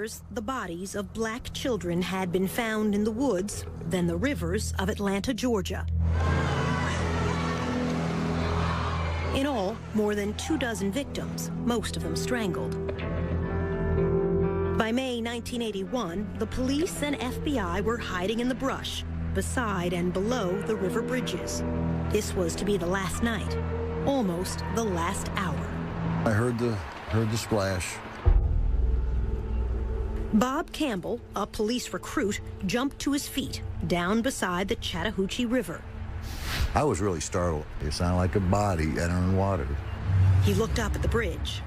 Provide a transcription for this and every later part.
years, the bodies of black children had been found in the woods, then the rivers of Atlanta, Georgia. In all, more than 24 victims, most of them strangled. By May 1981, the police and FBI were hiding in the brush, beside and below the river bridges. This was to be the last night, almost the last hour. I heard the splash. Bob Campbell, a police recruit, jumped to his feet down beside the Chattahoochee River. I was really startled. It sounded like a body entering water. He looked up at the bridge.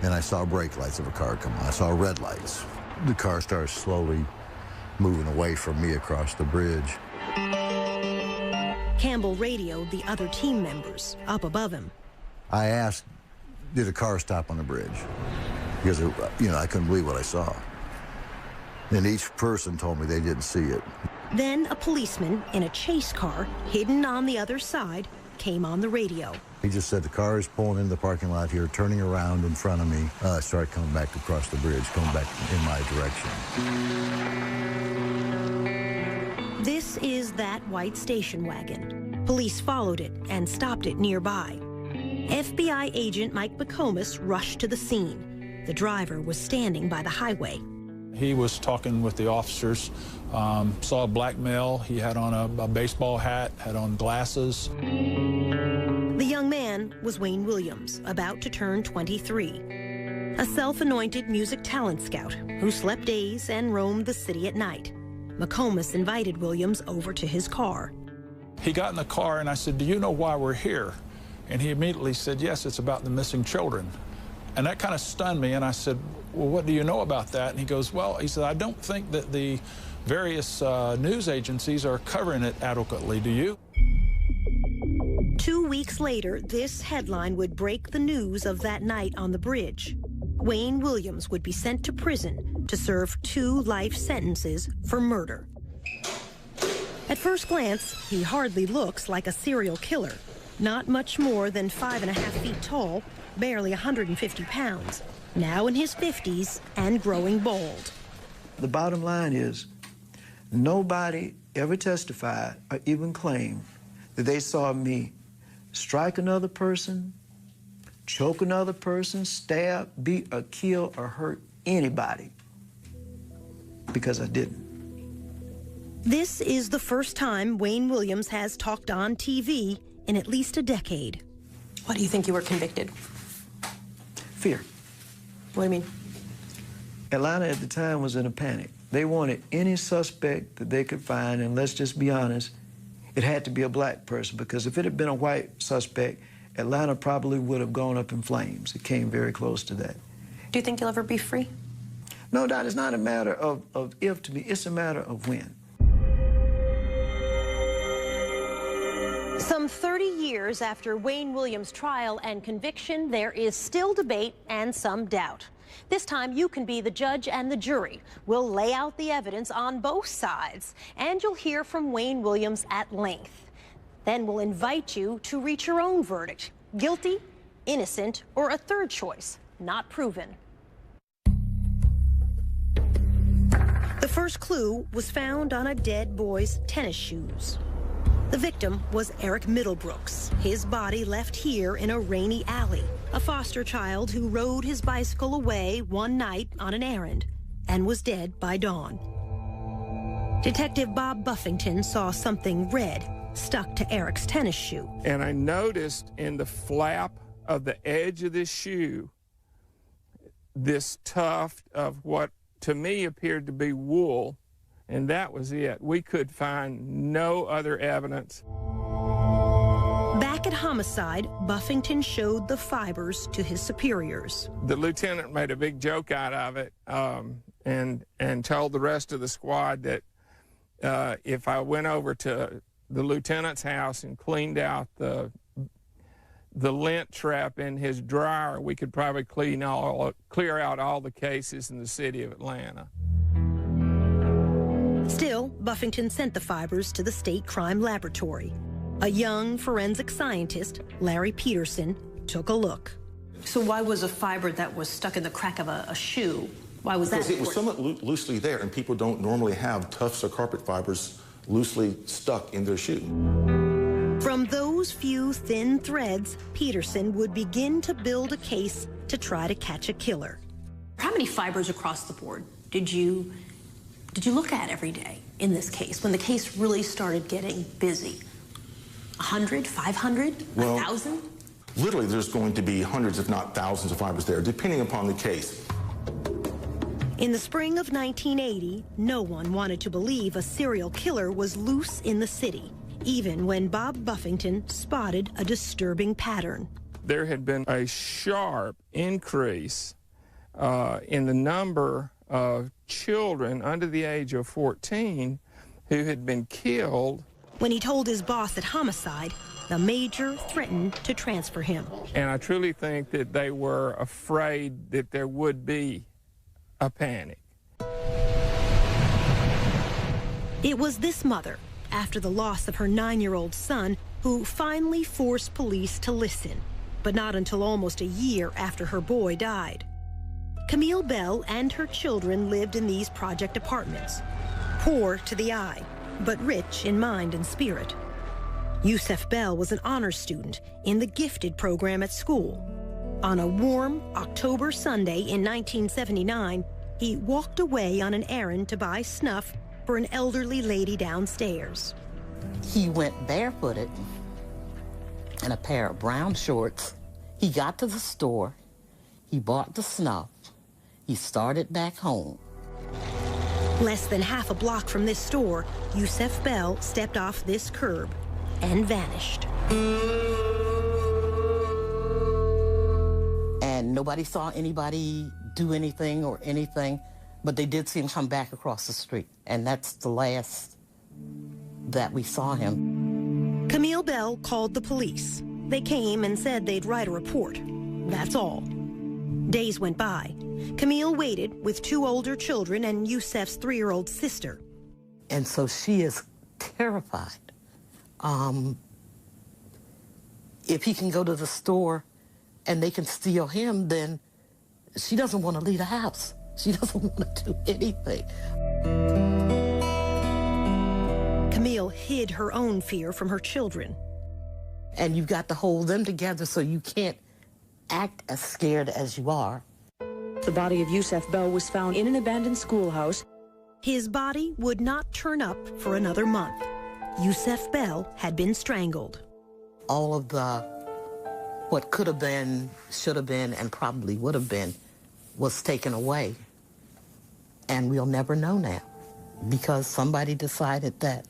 And I saw brake lights of a car come on. I saw red lights. The car started slowly moving away from me across the bridge. Campbell radioed the other team members up above him. I asked, did a car stop on the bridge? Because, I couldn't believe what I saw. And each person told me they didn't see it. Then a policeman in a chase car, hidden on the other side, came on the radio. He just said, the car is pulling into the parking lot here, turning around in front of me. I started coming back across the bridge, coming back in my direction. This is that white station wagon. Police followed it and stopped it nearby. FBI agent Mike McComas rushed to the scene. The driver was standing by the highway. He was talking with the officers, saw a black male. He had on a baseball hat, had on glasses. The young man was Wayne Williams, about to turn 23. A self-anointed music talent scout who slept days and roamed the city at night. McComas invited Williams over to his car. He got in the car and I said, do you know why we're here? And he immediately said, yes, it's about the missing children. And that kind of stunned me, and I said, well, what do you know about that? And he goes, well, he said, I don't think that the various news agencies are covering it adequately. Do you? 2 weeks later, this headline would break the news of that night on the bridge. Wayne Williams would be sent to prison to serve 2 life sentences for murder. At first glance, he hardly looks like a serial killer. Not much more than 5.5 feet tall, barely 150 pounds, now in his 50s and growing bald. The bottom line is, nobody ever testified or even claimed that they saw me strike another person, choke another person, stab, beat, or kill, or hurt anybody, because I didn't. This is the first time Wayne Williams has talked on TV in at least a decade. Why do you think you were convicted? Fear. What do you mean? Atlanta at the time was in a panic. They wanted any suspect that they could find, and let's just be honest, it had to be a black person, because if it had been a white suspect, Atlanta probably would have gone up in flames. It came very close to that. Do you think you'll ever be free? No, Dot, it's not a matter of if to me, it's a matter of when. Some 30 years after Wayne Williams' trial and conviction, there is still debate and some doubt. This time, you can be the judge and the jury. We'll lay out the evidence on both sides, and you'll hear from Wayne Williams at length. Then we'll invite you to reach your own verdict: guilty, innocent, or a third choice, not proven. The first clue was found on a dead boy's tennis shoes. The victim was Eric Middlebrooks, his body left here in a rainy alley, a foster child who rode his bicycle away one night on an errand and was dead by dawn. Detective Bob Buffington saw something red stuck to Eric's tennis shoe. And I noticed in the flap of the edge of this shoe, this tuft of what to me appeared to be wool. And that was it. We could find no other evidence. Back at homicide, Buffington showed the fibers to his superiors. The lieutenant made a big joke out of it and told the rest of the squad that if I went over to the lieutenant's house and cleaned out the lint trap in his dryer, we could probably clear out all the cases in the city of Atlanta. Still, Buffington sent the fibers to the state crime laboratory. A young forensic scientist, Larry Peterson, took a look. So why was a fiber that was stuck in the crack of a shoe Why was that Because it was important? somewhat loosely there, and people don't normally have tufts or carpet fibers loosely stuck in their shoe. From those few thin threads, Peterson would begin to build a case to try to catch a killer. How many fibers across the board did you look at every day in this case, when the case really started getting busy? 100, 500, 1,000? Literally, there's going to be hundreds, if not thousands of fibers there, depending upon the case. In the spring of 1980, no one wanted to believe a serial killer was loose in the city, even when Bob Buffington spotted a disturbing pattern. There had been a sharp increase in the number of children under the age of 14 who had been killed. When he told his boss at Homicide, the major threatened to transfer him. And I truly think that they were afraid that there would be a panic. It was this mother, after the loss of her 9-year-old son, who finally forced police to listen, but not until almost a year after her boy died. Camille Bell and her children lived in these project apartments, poor to the eye, but rich in mind and spirit. Yusef Bell was an honors student in the gifted program at school. On a warm October Sunday in 1979, he walked away on an errand to buy snuff for an elderly lady downstairs. He went barefooted in a pair of brown shorts. He got to the store, he bought the snuff, he started back home. Less than half a block from this store, Yusef Bell stepped off this curb and vanished. And nobody saw anybody do anything or anything, but they did see him come back across the street. And that's the last that we saw him. Camille Bell called the police. They came and said they'd write a report. That's all. Days went by. Camille waited with 2 older children and Yusef's 3-year-old sister. And so she is terrified. If he can go to the store and they can steal him, then she doesn't want to leave the house. She doesn't want to do anything. Camille hid her own fear from her children. And you've got to hold them together so you can't act as scared as you are. The body of Yusef Bell was found in an abandoned schoolhouse. His body would not turn up for another month. Yusef Bell had been strangled. All of the what could have been, should have been, and probably would have been was taken away. And we'll never know now because somebody decided that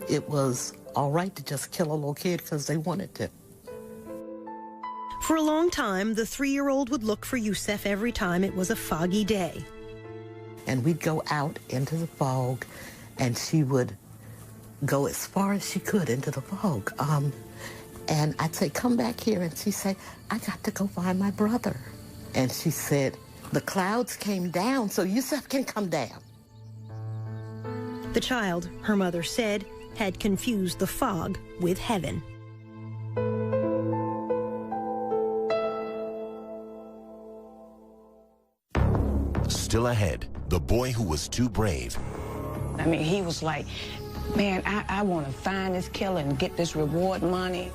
it was all right to just kill a little kid because they wanted to. For a long time, the 3-year-old would look for Yusef every time it was a foggy day. And we'd go out into the fog, and she would go as far as she could into the fog. And I'd say, come back here. And she'd say, I got to go find my brother. And she said, the clouds came down, so Yusef can come down. The child, her mother said, had confused the fog with heaven. Still ahead, the boy who was too brave. I mean, he was like, man, I want to find this killer and get this reward money.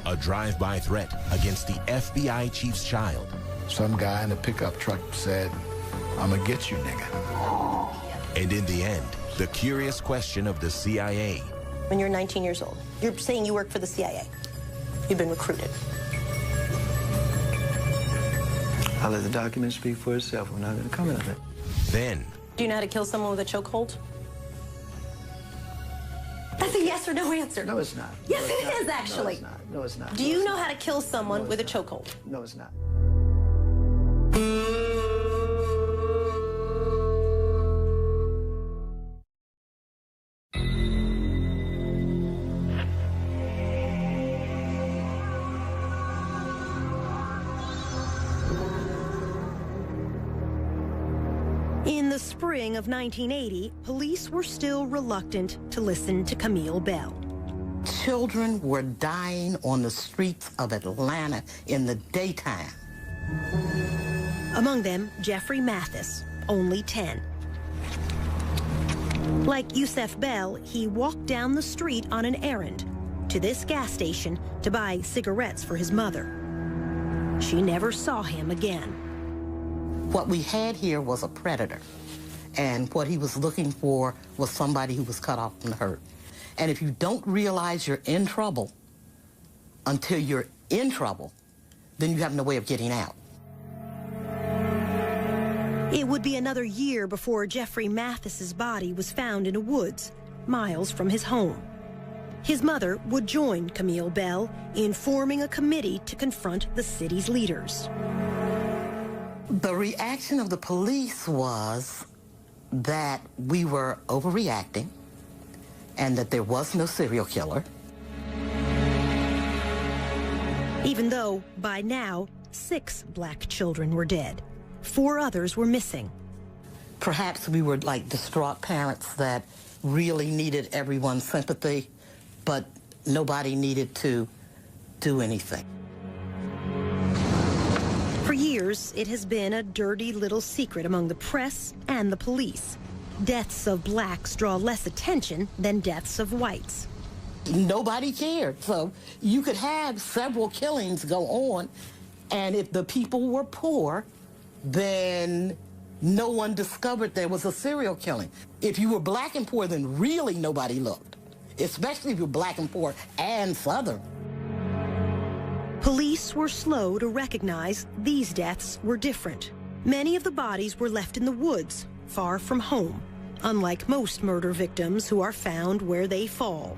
A drive-by threat against the FBI chief's child. Some guy in a pickup truck said, I'm gonna get you, nigga. And in the end, the curious question of the CIA. When you're 19 years old, you're saying you work for the CIA. You've been recruited. I'll let the document speak for itself. We're not going to comment on it. Then. Do you know how to kill someone with a chokehold? That's a yes or no answer. No, it's not. Yes, it is, actually. No, it's not. No, it's not. Do you know how to kill someone with a chokehold? No, it's not. In the spring of 1980, police were still reluctant to listen to Camille Bell. Children were dying on the streets of Atlanta in the daytime. Among them, Jeffrey Mathis, only 10. Like Yusef Bell, he walked down the street on an errand to this gas station to buy cigarettes for his mother. She never saw him again. What we had here was a predator, and what he was looking for was somebody who was cut off from the herd. And if you don't realize you're in trouble until you're in trouble, then you have no way of getting out. It would be another year before Jeffrey Mathis's body was found in a woods, miles from his home. His mother would join Camille Bell in forming a committee to confront the city's leaders. The reaction of the police was that we were overreacting and that there was no serial killer. Even though, by now, 6 black children were dead. 4 others were missing. Perhaps we were like distraught parents that really needed everyone's sympathy, but nobody needed to do anything. For years, it has been a dirty little secret among the press and the police. Deaths of blacks draw less attention than deaths of whites. Nobody cared. So you could have several killings go on, and if the people were poor, then no one discovered there was a serial killing. If you were black and poor, then really nobody looked, especially if you're black and poor and Southern. Police were slow to recognize these deaths were different. Many of the bodies were left in the woods, far from home, unlike most murder victims who are found where they fall.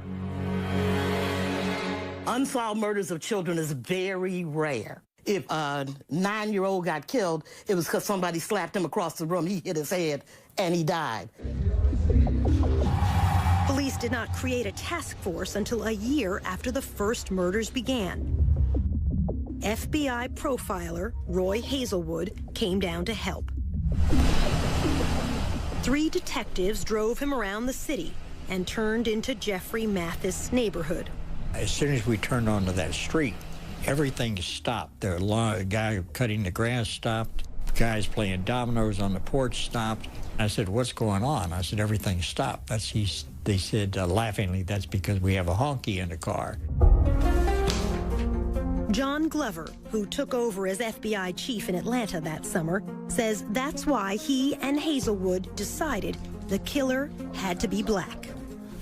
Unsolved murders of children is very rare. If a 9-year-old got killed, it was because somebody slapped him across the room, he hit his head, and he died. Police did not create a task force until a year after the first murders began. FBI profiler Roy Hazelwood came down to help. 3 detectives drove him around the city and turned into Jeffrey Mathis' neighborhood. As soon as we turned onto that street, everything stopped. The guy cutting the grass stopped. Guys playing dominoes on the porch stopped. I said, "What's going on?" I said, "Everything stopped." They said laughingly, "That's because we have a honky in the car." John Glover, who took over as FBI chief in Atlanta that summer, says that's why he and Hazelwood decided the killer had to be black.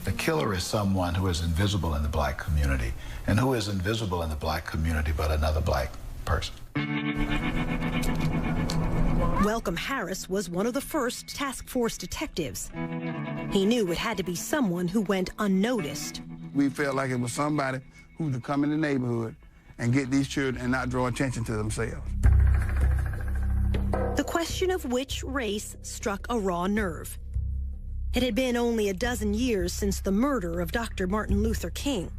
The killer is someone who is invisible in the black community. And who is invisible in the black community but another black person? Welcome Harris was one of the first task force detectives. He knew it had to be someone who went unnoticed. We felt like it was somebody who could come in the neighborhood and get these children and not draw attention to themselves. The question of which race struck a raw nerve. It had been only a dozen years since the murder of Dr. Martin Luther King.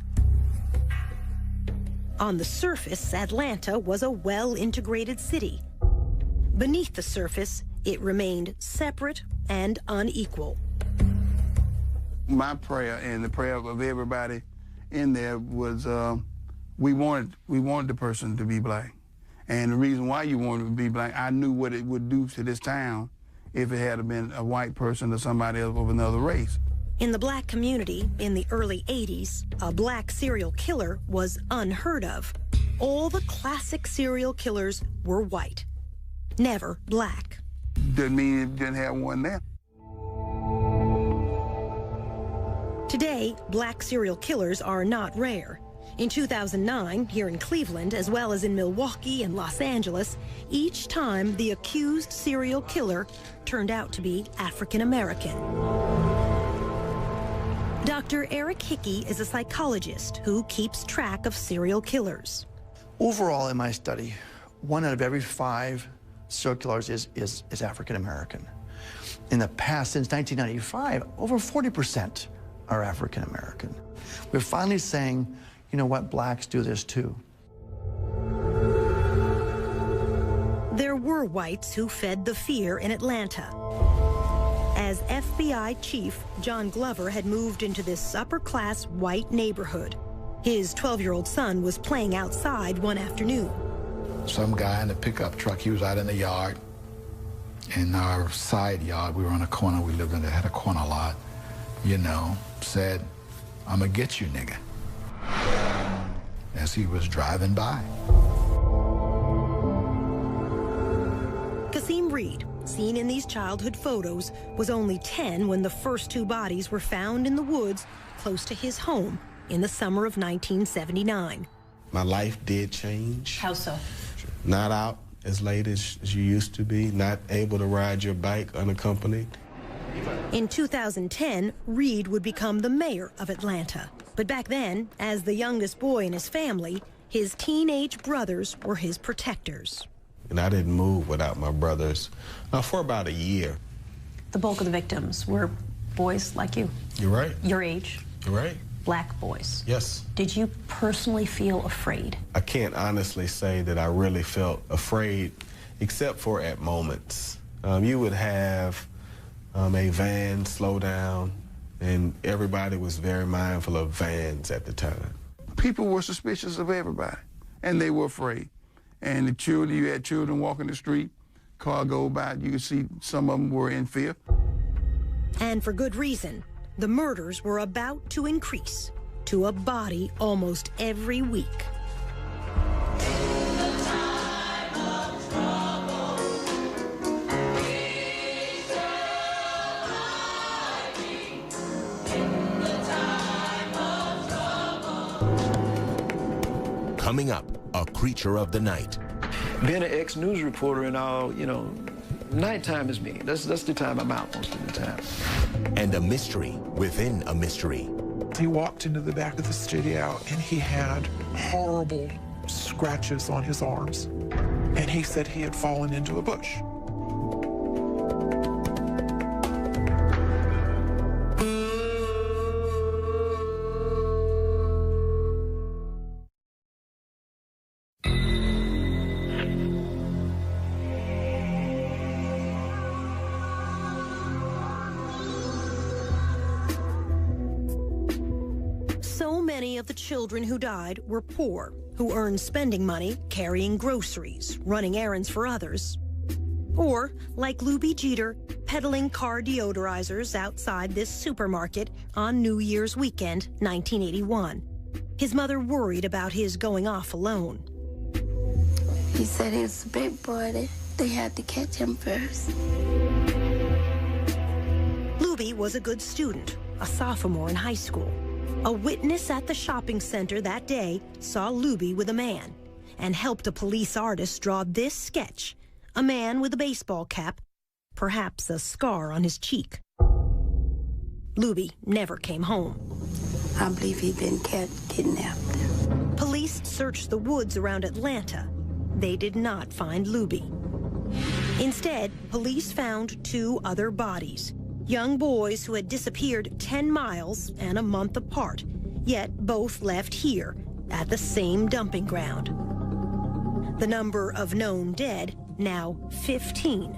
On the surface, Atlanta was a well-integrated city. Beneath the surface, it remained separate and unequal. My prayer and the prayer of everybody in there was we wanted the person to be black. And the reason why you wanted to be black, I knew what it would do to this town if it had been a white person or somebody else of another race. In the black community in the early 80s, a black serial killer was unheard of. All the classic serial killers were white, never black. Didn't mean it didn't have one there. Today, black serial killers are not rare. In 2009, here in Cleveland, as well as in Milwaukee and Los Angeles, each time the accused serial killer turned out to be African American. Dr. Eric Hickey is a psychologist who keeps track of serial killers. Overall, in my study, 1 out of every 5 serial killers is African American. In the past, since 1995, over 40% are African American. We're finally saying, you know what, blacks do this too. There were whites who fed the fear in Atlanta. As FBI chief, John Glover had moved into this upper-class white neighborhood. His 12-year-old son was playing outside one afternoon. Some guy in a pickup truck, he was out in the yard, in our side yard. We were on a corner. We lived in had a corner lot. You know, said, "I'm gonna get you, nigga," as he was driving by. Kasim Reed, seen in these childhood photos, was only 10 when the first two bodies were found in the woods close to his home in the summer of 1979. My life did change. How so? Not out as late as you used to be, not able to ride your bike unaccompanied. In 2010, Reed would become the mayor of Atlanta. But back then, as the youngest boy in his family, his teenage brothers were his protectors. And I didn't move without my brothers for about a year. The bulk of the victims were boys like you. You're right. Your age. You're right. Black boys. Yes. Did you personally feel afraid? I can't honestly say that I really felt afraid, except for at moments. You would have a van slow down, and everybody was very mindful of vans at the time. People were suspicious of everybody, and they were afraid. And the children, you had children walking the street, car go by, you could see some of them were in fear. And for good reason. The murders were about to increase to a body almost every week. Coming up, a creature of the night. Being an ex-news reporter and all, you know, nighttime is me. That's the time I'm out most of the time. And a mystery within a mystery. He walked into the back of the studio and he had horrible scratches on his arms. And he said he had fallen into a bush. Many of the children who died were poor, who earned spending money carrying groceries, running errands for others. Or, like Luby Jeter, peddling car deodorizers outside this supermarket on New Year's weekend, 1981. His mother worried about his going off alone. He said he was a big boy. They had to catch him first. Luby was a good student, a sophomore in high school. A witness at the shopping center that day saw Luby with a man and helped a police artist draw this sketch, a man with a baseball cap, perhaps a scar on his cheek. Luby never came home. I believe he'd been kidnapped. Police searched the woods around Atlanta. They did not find Luby. Instead, police found two other bodies. Young boys who had disappeared 10 miles and a month apart, yet both left here at the same dumping ground. The number of known dead, now 15.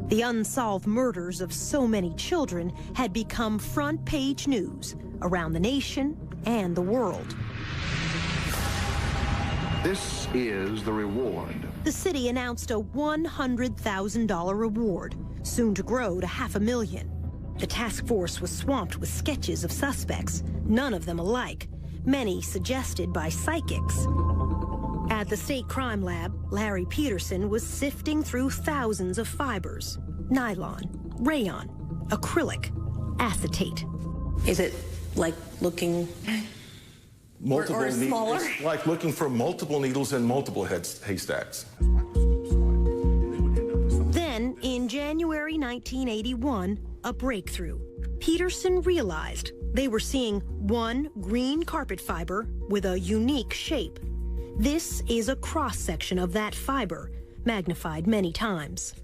The unsolved murders of so many children had become front-page news around the nation and the world. This is the reward. The city announced a $100,000 reward, soon to grow to $500,000. The task force was swamped with sketches of suspects, none of them alike, many suggested by psychics. At the state crime lab, Larry Peterson was sifting through thousands of fibers: nylon, rayon, acrylic, acetate. Is it like looking or smaller? It's like looking for multiple needles in multiple haystacks. Then, in January 1981, a breakthrough. Peterson realized they were seeing one green carpet fiber with a unique shape. This is a cross-section of that fiber, magnified many times.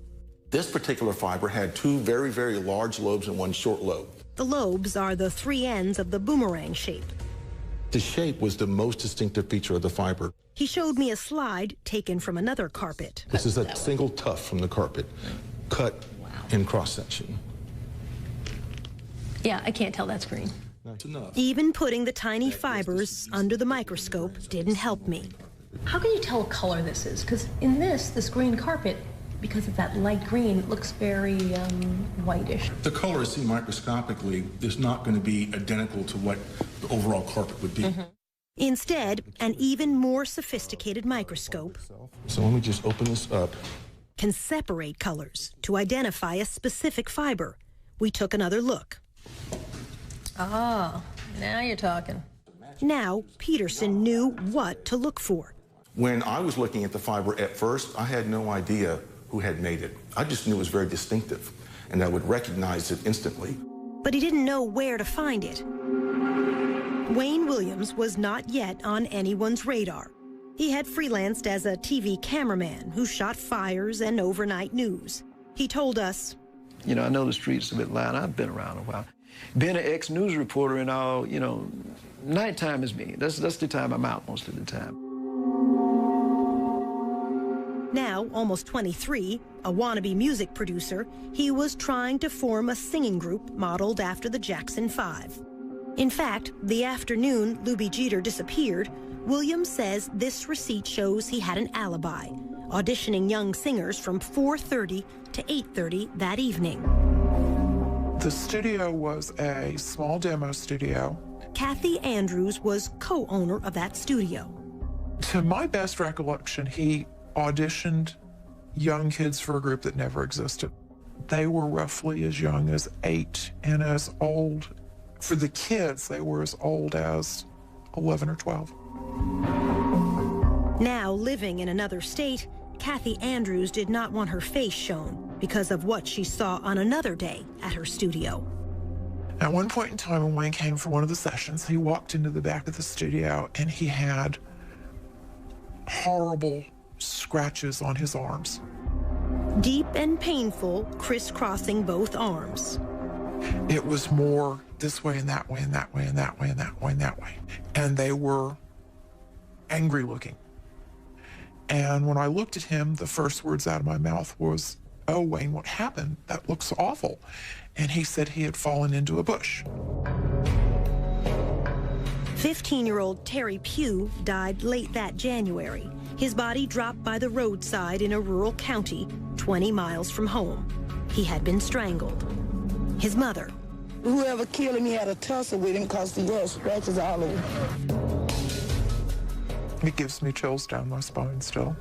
This particular fiber had two very, very large lobes and one short lobe. The lobes are the three ends of the boomerang shape. The shape was the most distinctive feature of the fiber. He showed me a slide taken from another carpet. This is a single tuft from the carpet, cut in cross-section. Yeah, I can't tell that's green. That's enough. Even putting the tiny fibers under the microscope didn't help me. How can you tell what color this is? Because in this green carpet, because of that light green, it looks very whitish. The color seen microscopically is not going to be identical to what the overall carpet would be. Instead, an even more sophisticated microscope So let me just open this up. can separate colors to identify a specific fiber. We took another look. Oh, now you're talking. Now, Peterson knew what to look for. When I was looking at the fiber at first, I had no idea who had made it. I just knew it was very distinctive, and I would recognize it instantly. But he didn't know where to find it. Wayne Williams was not yet on anyone's radar. He had freelanced as a TV cameraman who shot fires and overnight news. He told us, You know, I know the streets of Atlanta. I've been around a while. Being an ex-news reporter and all, you know, nighttime is me. That's the time I'm out most of the time. Now, almost 23, a wannabe music producer, he was trying to form a singing group modeled after the Jackson 5. In fact, the afternoon Lubie Jeter disappeared, Williams says this receipt shows he had an alibi, auditioning young singers from 4:30 to 8:30 that evening. The studio was a small demo studio. Kathy Andrews was co-owner of that studio. To my best recollection, he auditioned young kids for a group that never existed. They were roughly as young as 8 and as old, for the kids, they were as old as 11 or 12. Now living in another state, Kathy Andrews did not want her face shown because of what she saw on another day at her studio. At one point in time, when Wayne came for one of the sessions, he walked into the back of the studio and he had horrible scratches on his arms. Deep and painful, crisscrossing both arms. It was more this way and that way and that way and that way and that way and that way. And they were angry looking. And when I looked at him, the first words out of my mouth was, "Oh, Wayne, what happened? That looks awful." And he said he had fallen into a bush. 15-year-old Terry Pugh died late that January. His body dropped by the roadside in a rural county 20 miles from home. He had been strangled. His mother. Whoever killed him, he had a tussle with him because he had scratches all over. It gives me chills down my spine still.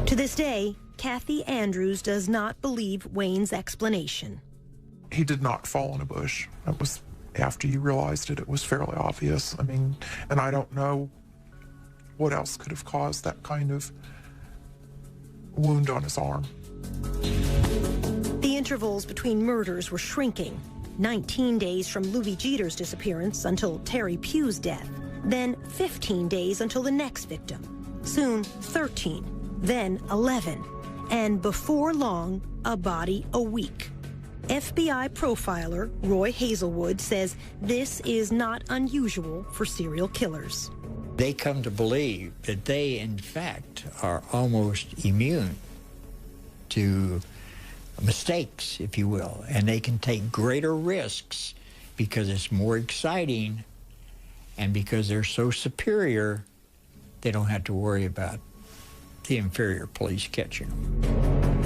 To this day, Kathy Andrews does not believe Wayne's explanation. He did not fall in a bush. It was after you realized it, it was fairly obvious. I mean, and I don't know what else could have caused that kind of wound on his arm. The intervals between murders were shrinking. 19 days from Lubie Jeter's disappearance until Terry Pugh's death. Then 15 days until the next victim. Soon 13, then 11. And before long, a body a week. FBI profiler Roy Hazelwood says this is not unusual for serial killers. They come to believe that they, in fact, are almost immune to mistakes, if you will, and they can take greater risks because it's more exciting, and because they're so superior, they don't have to worry about the inferior police catching them.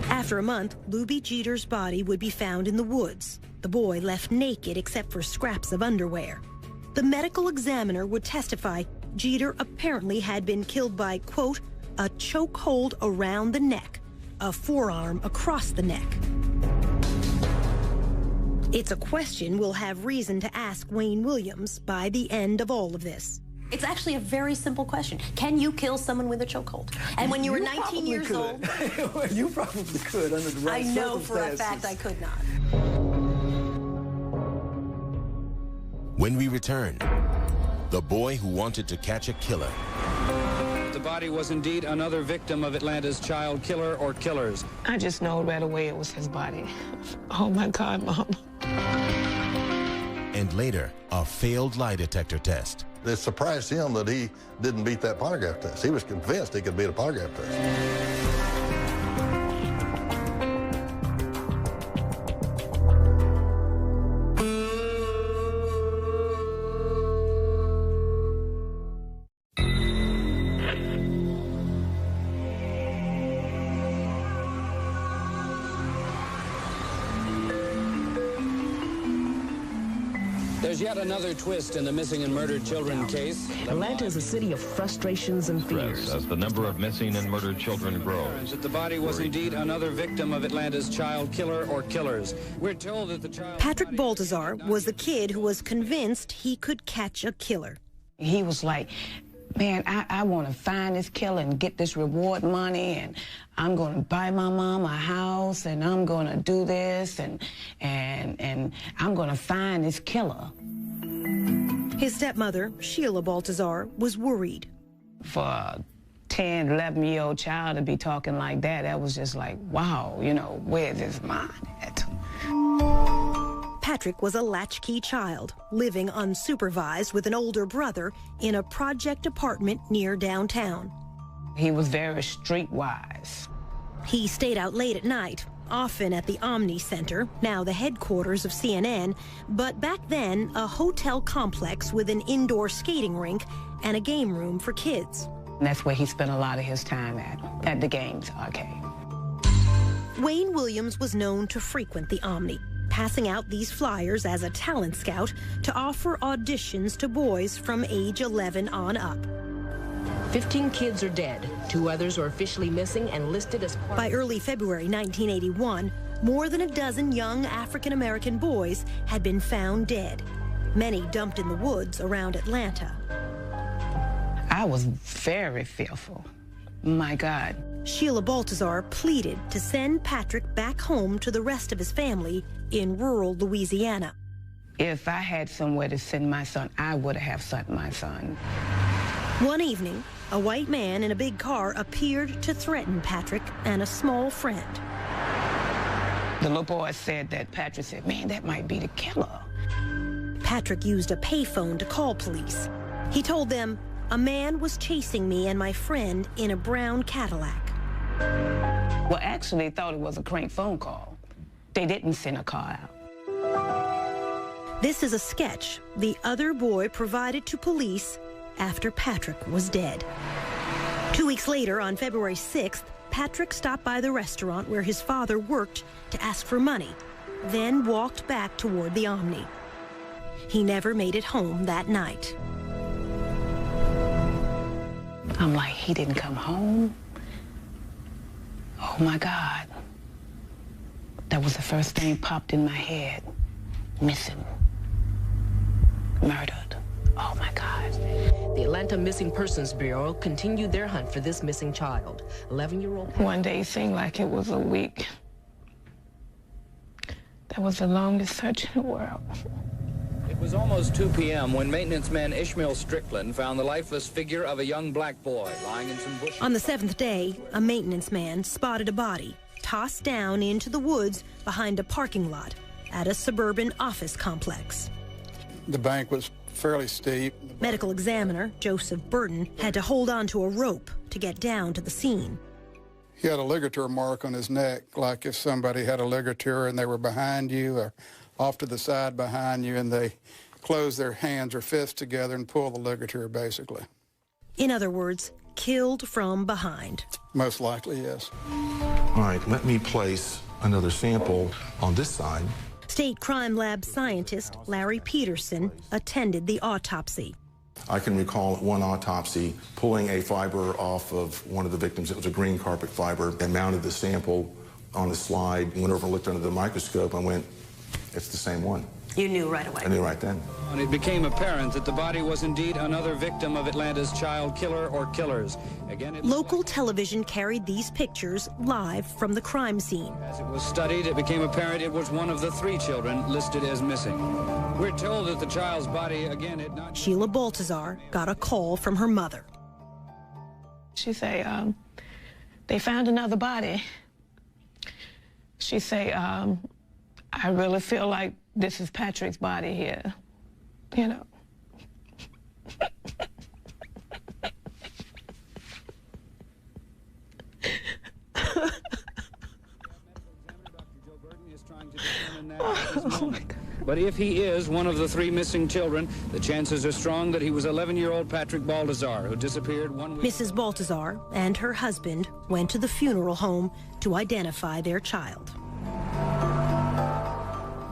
After a month, Lubie Jeter's body would be found in the woods. The boy left naked except for scraps of underwear. The medical examiner would testify Jeter apparently had been killed by, quote, a chokehold around the neck, a forearm across the neck. It's a question we'll have reason to ask Wayne Williams by the end of all of this. It's actually a very simple question. Can you kill someone with a chokehold? And when you were 19 years old... You probably could under the right I know for a circumstances. fact I could not. When we return, the boy who wanted to catch a killer. The body was indeed another victim of Atlanta's child killer or killers. I just know right away it was his body. Oh my God, Mom. And later, a failed lie detector test. It surprised him that he didn't beat that polygraph test. He was convinced he could beat a polygraph test. There's yet another twist in the missing and murdered children case. Atlanta is a city of frustrations and fears. As the number of missing and murdered children grows. That the body was indeed another victim of Atlanta's child killer or killers. We're told that the child... Patrick Baltazar was the kid who was convinced he could catch a killer. He was like, man, I want to find this killer and get this reward money, and I'm going to buy my mom a house, and I'm going to do this, and I'm going to find this killer. His stepmother, Sheila Baltazar, was worried. For a 10, 11-year-old child to be talking like that, that was just like, wow, you know, where's his mind at? Patrick was a latchkey child, living unsupervised with an older brother in a project apartment near downtown. He was very streetwise. He stayed out late at night, often at the Omni Center, now the headquarters of CNN, but back then a hotel complex with an indoor skating rink and a game room for kids. And that's where he spent a lot of his time at the games arcade. Wayne Williams was known to frequent the Omni, passing out these flyers as a talent scout to offer auditions to boys from age 11 on up. 15 kids are dead. 2 others are officially missing and listed as part... By early February 1981, more than a dozen young African-American boys had been found dead, many dumped in the woods around Atlanta. I was very fearful. My God. Sheila Baltazar pleaded to send Patrick back home to the rest of his family in rural Louisiana. If I had somewhere to send my son, I would have sent my son. One evening, a white man in a big car appeared to threaten Patrick and a small friend. The little boy said that Patrick said, man, that might be the killer. Patrick used a payphone to call police. He told them, a man was chasing me and my friend in a brown Cadillac. Well, actually, they thought it was a crank phone call. They didn't send a car out. This is a sketch the other boy provided to police after Patrick was dead. 2 weeks later, on February 6th, Patrick stopped by the restaurant where his father worked to ask for money, then walked back toward the Omni. He never made it home that night. I'm like, he didn't come home? Oh, my God. That was the first thing popped in my head. Missing. Murdered. Oh, my God. The Atlanta Missing Persons Bureau continued their hunt for this missing child. 11-year-old... One day seemed like it was a week. That was the longest search in the world. It was almost 2 p.m. when maintenance man Ishmael Strickland found the lifeless figure of a young black boy lying in some bushes. On the 7th day, a maintenance man spotted a body tossed down into the woods behind a parking lot at a suburban office complex. The bank was fairly steep. Medical examiner Joseph Burton had to hold on to a rope to get down to the scene. He had a ligature mark on his neck, like if somebody had a ligature and they were behind you or off to the side behind you, and they close their hands or fists together and pull the ligature, basically. In other words, killed from behind. Most likely, yes. All right, let me place another sample on this side. State Crime Lab scientist Larry Peterson attended the autopsy. I can recall at one autopsy pulling a fiber off of one of the victims. It was a green carpet fiber, and mounted the sample on a slide, went over and looked under the microscope and went, it's the same one. You knew right away. I knew right then. And it became apparent that the body was indeed another victim of Atlanta's child killer or killers. Again, local television carried these pictures live from the crime scene. As it was studied, it became apparent it was one of the 3 children listed as missing. We're told that the child's body, again, had not... Sheila Baltazar got a call from her mother. She say, they found another body. She say, I really feel like this is Patrick's body here, you know. Oh my God. But if he is one of the 3 missing children, the chances are strong that he was 11-year-old Patrick Baltazar, who disappeared 1 week. Mrs. Baltazar and her husband went to the funeral home to identify their child.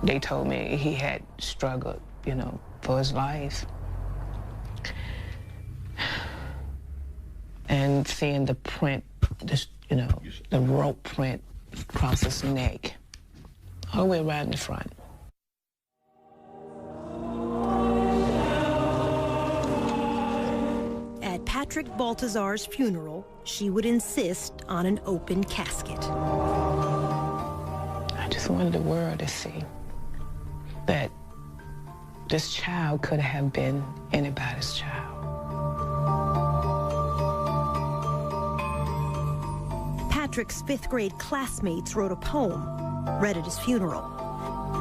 They told me he had struggled you know, for his life. And seeing the print, you know, the rope print across his neck, all the way right in the front. At Patrick Baltazar's funeral, she would insist on an open casket. I just wanted the world to see that this child could have been anybody's child. Patrick's fifth-grade classmates wrote a poem, read at his funeral.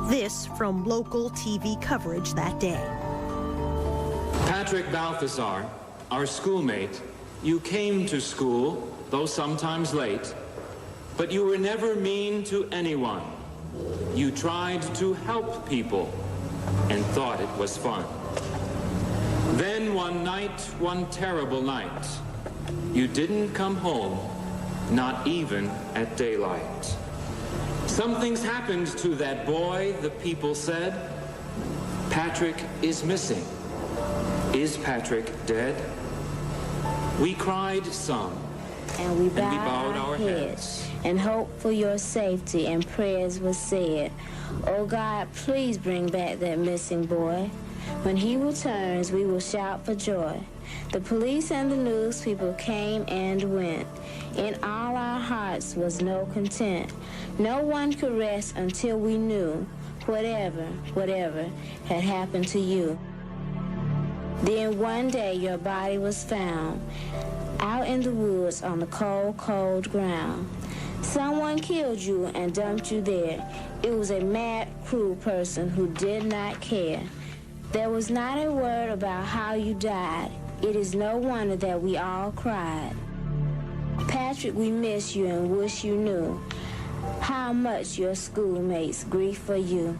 This from local TV coverage that day. Patrick Balthazar, our schoolmate, you came to school, though sometimes late, but you were never mean to anyone. You tried to help people and thought it was fun. Then one night, one terrible night, you didn't come home, not even at daylight. Something's happened to that boy, the people said. Patrick is missing. Is Patrick dead? We cried some, and we bowed our heads, and hoped for your safety, and prayers were said. Oh God, please bring back that missing boy. When he returns, we will shout for joy. The police and the news people came and went. In all our hearts was no content. No one could rest until we knew whatever had happened to you. Then one day your body was found out in the woods on the cold, cold ground. Someone killed you and dumped you there. It was a mad, cruel person who did not care. There was not a word about how you died. It is no wonder that we all cried. Patrick, we miss you and wish you knew how much your schoolmates grieve for you.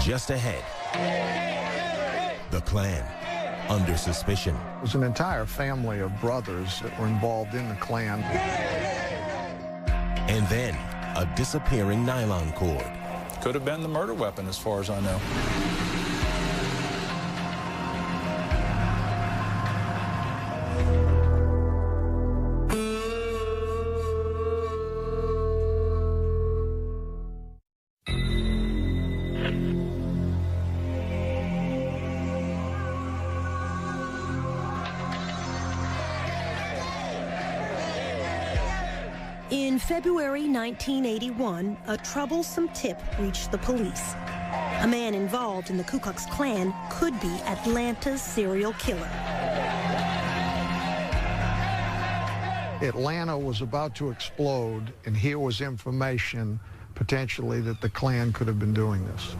Just ahead, the Klan under suspicion. It was an entire family of brothers that were involved in the Klan. And then a disappearing nylon cord. Could have been the murder weapon, as far as I know. In February 1981, a troublesome tip reached the police. A man involved in the Ku Klux Klan could be Atlanta's serial killer. Atlanta was about to explode, and here was information potentially that the Klan could have been doing this.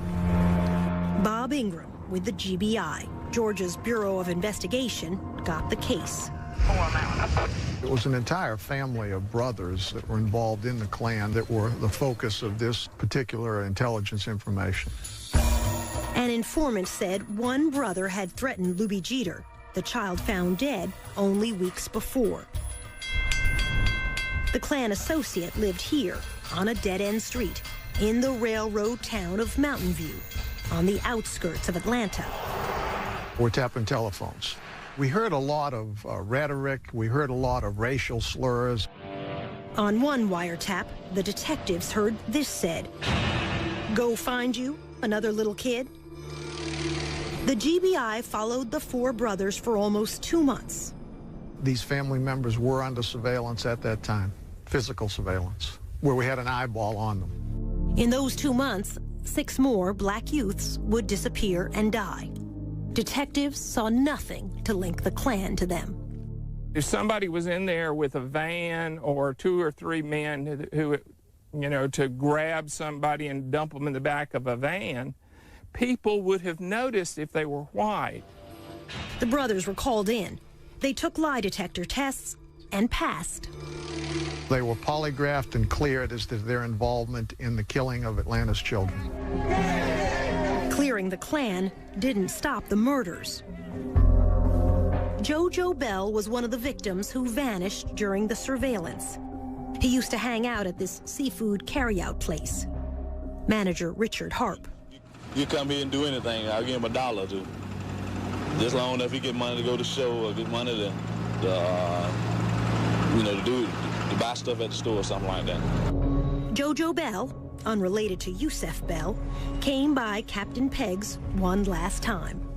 Bob Ingram with the GBI, Georgia's Bureau of Investigation, got the case. It was an entire family of brothers that were involved in the Klan that were the focus of this particular intelligence information. An informant said one brother had threatened Luby Jeter, the child found dead only weeks before. The Klan associate lived here on a dead-end street in the railroad town of Mountain View, on the outskirts of Atlanta. We're tapping telephones. We heard a lot of rhetoric. We heard a lot of racial slurs. On one wiretap, the detectives heard this said, "Go find you another little kid." The GBI followed the four brothers for almost 2 months. These family members were under surveillance at that time, physical surveillance, where we had an eyeball on them. In those 2 months, 6 more black youths would disappear and die. Detectives saw nothing to link the Klan to them. If somebody was in there with a van or 2 or 3 men who, you know, to grab somebody and dump them in the back of a van, people would have noticed if they were white. The brothers were called in. They took lie detector tests and passed. They were polygraphed and cleared as to their involvement in the killing of Atlanta's children. Clearing the Klan didn't stop the murders. JoJo Bell was one of the victims who vanished during the surveillance. He used to hang out at this seafood carryout place. Manager Richard Harp. You come here and do anything, I'll give him $1 or $2. Just long enough he get money to go to show or get money to buy stuff at the store or something like that. JoJo Bell, unrelated to Yusef Bell, came by Captain Pegg's one last time.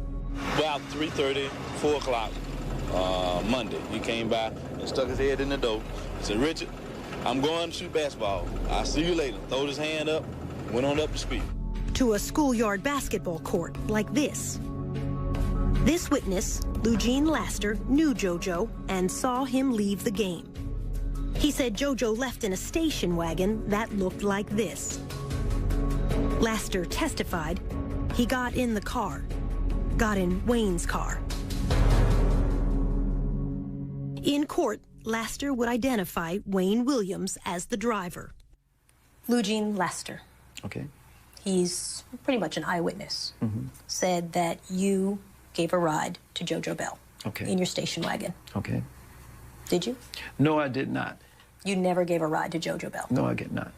About 3:30, 4 o'clock Monday, he came by and stuck his head in the door. He said, "Richard, I'm going to shoot basketball. I'll see you later." Throwed his hand up, went on up to speak. To a schoolyard basketball court like this. This witness, Eugene Laster, knew JoJo and saw him leave the game. He said JoJo left in a station wagon that looked like this. Laster testified he got in the car, got in Wayne's car. In court, Laster would identify Wayne Williams as the driver. Eugene Laster. Okay. He's pretty much an eyewitness. Said that you gave a ride to JoJo Bell in your station wagon. Okay. Did you? No, I did not. You never gave a ride to JoJo Bell? No, I did not.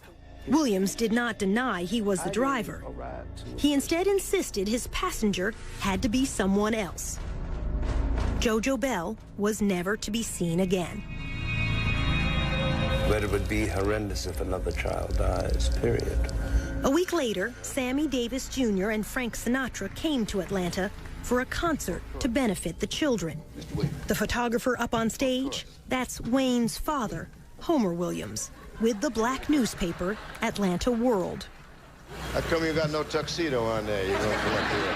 Williams did not deny he was the driver. He instead insisted his passenger had to be someone else. JoJo Bell was never to be seen again. But it would be horrendous if another child dies, period. A week later, Sammy Davis Jr. and Frank Sinatra came to Atlanta for a concert to benefit the children. The photographer up on stage, that's Wayne's father, Homer Williams, with the black newspaper, Atlanta World. How come you got no tuxedo on there? You're going to come up here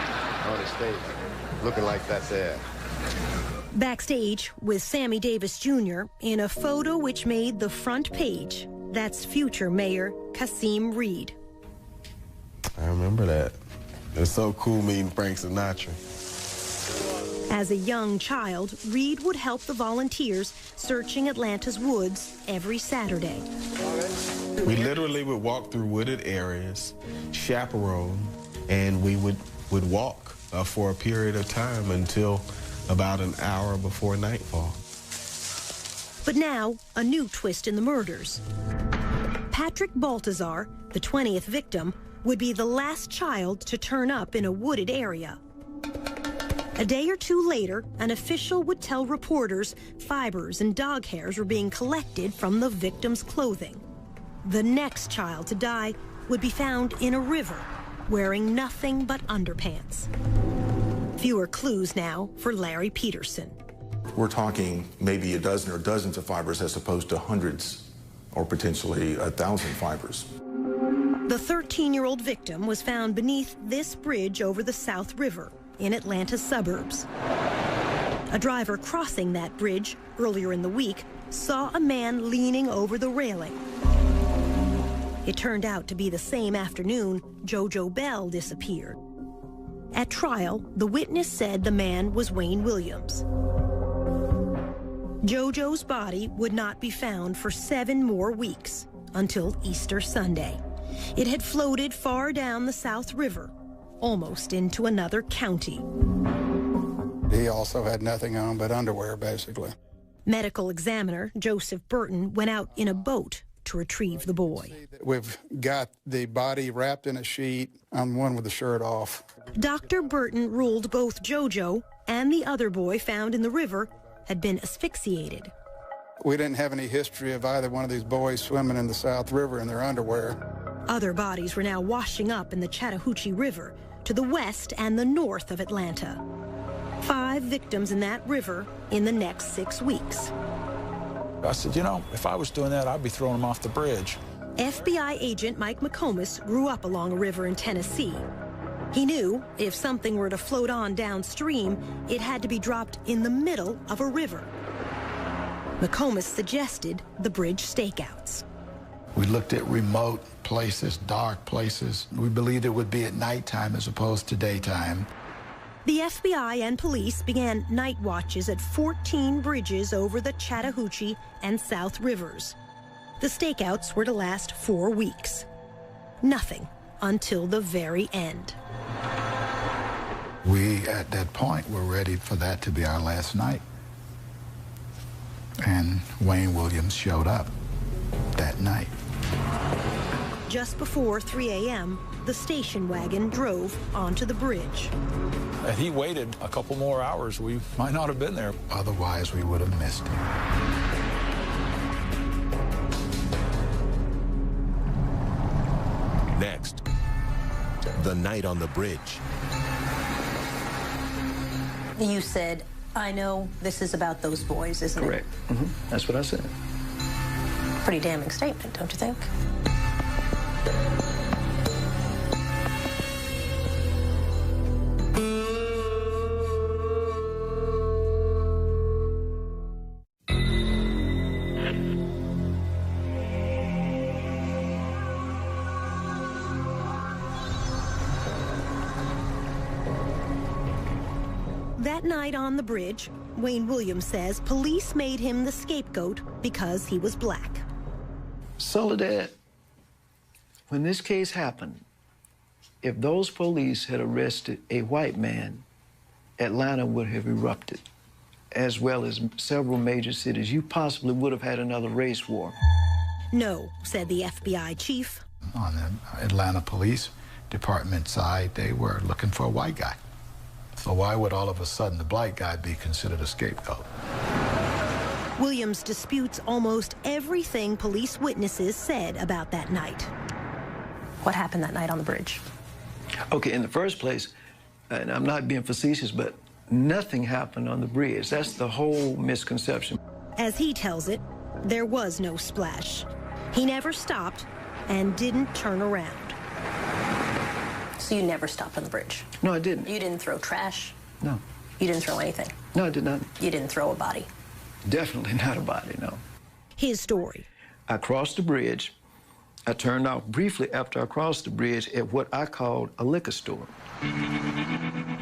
on the stage looking like that there. Backstage with Sammy Davis Jr. in a photo which made the front page, that's future Mayor Kasim Reed. I remember that. It was so cool meeting Frank Sinatra. As a young child, Reed would help the volunteers searching Atlanta's woods every Saturday. We literally would walk through wooded areas, chaperone, and we would walk for a period of time until about an hour before nightfall. But now, a new twist in the murders. Patrick Baltazar, the 20th victim, would be the last child to turn up in a wooded area. A day or two later, an official would tell reporters fibers and dog hairs were being collected from the victim's clothing. The next child to die would be found in a river, wearing nothing but underpants. Fewer clues now for Larry Peterson. We're talking maybe a dozen or dozens of fibers as opposed to hundreds or potentially 1,000 fibers. The 13-year-old victim was found beneath this bridge over the South River in Atlanta's suburbs. A driver crossing that bridge earlier in the week saw a man leaning over the railing. It turned out to be the same afternoon JoJo Bell disappeared. At trial, the witness said the man was Wayne Williams. JoJo's body would not be found for 7 more weeks, until Easter Sunday. It had floated far down the South River, almost into another county. He also had nothing on but underwear, basically. Medical examiner Joseph Burton went out in a boat to retrieve the boy. We've got the body wrapped in a sheet. I'm one with the shirt off. Dr. Burton ruled both JoJo and the other boy found in the river had been asphyxiated. We didn't have any history of either one of these boys swimming in the South River in their underwear. Other bodies were now washing up in the Chattahoochee River to the west and the north of Atlanta. 5 victims in that river in the next 6 weeks. I said, you know, if I was doing that, I'd be throwing them off the bridge. FBI agent Mike McComas grew up along a river in Tennessee. He knew if something were to float on downstream, it had to be dropped in the middle of a river. McComas suggested the bridge stakeouts. We looked at remote places, dark places. We believed it would be at nighttime as opposed to daytime. The FBI and police began night watches at 14 bridges over the Chattahoochee and South Rivers. The stakeouts were to last 4 weeks. Nothing until the very end. We, at that point, were ready for that to be our last night. And Wayne Williams showed up that night. Just before 3 a.m., the station wagon drove onto the bridge. Had he waited a couple more hours, we might not have been there. Otherwise, we would have missed him. Next, the night on the bridge. You said, I know this is about those boys, isn't it? Correct. That's what I said. Pretty damning statement, don't you think? That night on the bridge, Wayne Williams says police made him the scapegoat because he was black. Soledad, when this case happened, if those police had arrested a white man, Atlanta would have erupted, as well as several major cities. You possibly would have had another race war. No, said the FBI chief. On the Atlanta Police Department side, they were looking for a white guy. So why would all of a sudden the black guy be considered a scapegoat? Williams disputes almost everything police witnesses said about that night. What happened that night on the bridge? Okay, in the first place, and I'm not being facetious, but nothing happened on the bridge. That's the whole misconception. As he tells it, there was no splash. He never stopped and didn't turn around. So you never stopped on the bridge? No, I didn't. You didn't throw trash? No. You didn't throw anything? No, I did not. You didn't throw a body? Definitely not a body, no. His story. I crossed the bridge. I turned off briefly after I crossed the bridge at what I called a liquor store.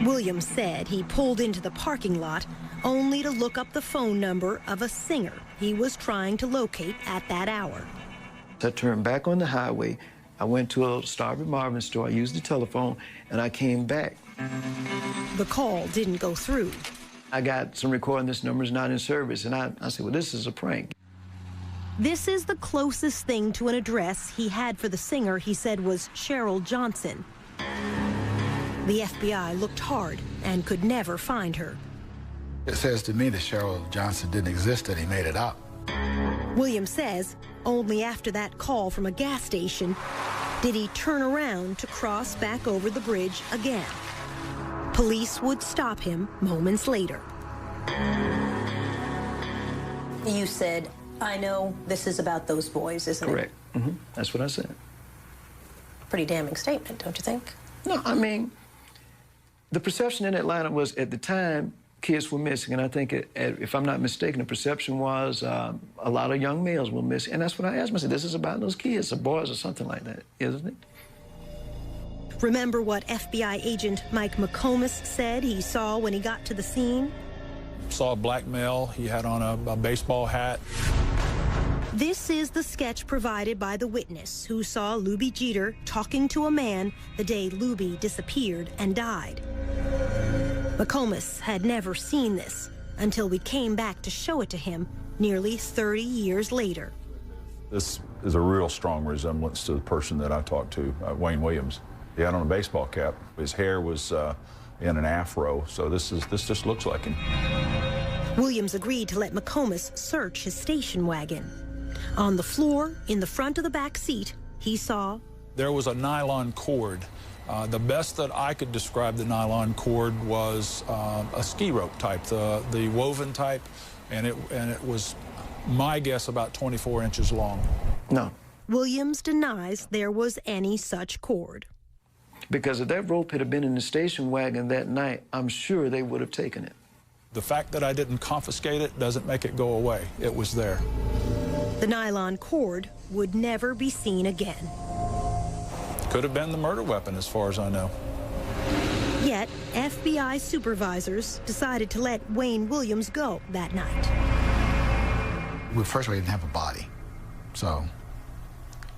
Williams said he pulled into the parking lot only to look up the phone number of a singer he was trying to locate at that hour. I turned back on the highway. I went to a Starvey Marvin store. I used the telephone, and I came back. The call didn't go through. I got some recording, this number's not in service, and I said, well, this is a prank. This is the closest thing to an address he had for the singer he said was Cheryl Johnson. The FBI looked hard and could never find her. It says to me that Cheryl Johnson didn't exist and he made it up. Williams says only after that call from a gas station did he turn around to cross back over the bridge again. Police would stop him moments later. You said, I know this is about those boys, isn't it? Correct. That's what I said. Pretty damning statement, don't you think? No, I mean, the perception in Atlanta was, at the time, kids were missing, and I think, if I'm not mistaken, the perception was a lot of young males were missing, and that's what I asked myself. This is about those kids, or boys, or something like that, isn't it? Remember what FBI agent Mike McComas said he saw when he got to the scene? Saw a black male. He had on a baseball hat. This is the sketch provided by the witness who saw Luby Jeter talking to a man the day Luby disappeared and died. McComas had never seen this until we came back to show it to him nearly 30 years later. This is a real strong resemblance to the person that I talked to, Wayne Williams. He had on a baseball cap. His hair was in an afro, so this just looks like him. Williams agreed to let McComas search his station wagon. On the floor, in the front of the back seat, he saw... There was a nylon cord. The best that I could describe the nylon cord was a ski rope type, the woven type, and it was, my guess, about 24 inches long. No. Williams denies there was any such cord. Because if that rope had been in the station wagon that night, I'm sure they would have taken it. The fact that I didn't confiscate it doesn't make it go away. It was there. The nylon cord would never be seen again. Could have been the murder weapon, as far as I know. Yet, FBI supervisors decided to let Wayne Williams go that night. Well, first, we didn't have a body. So,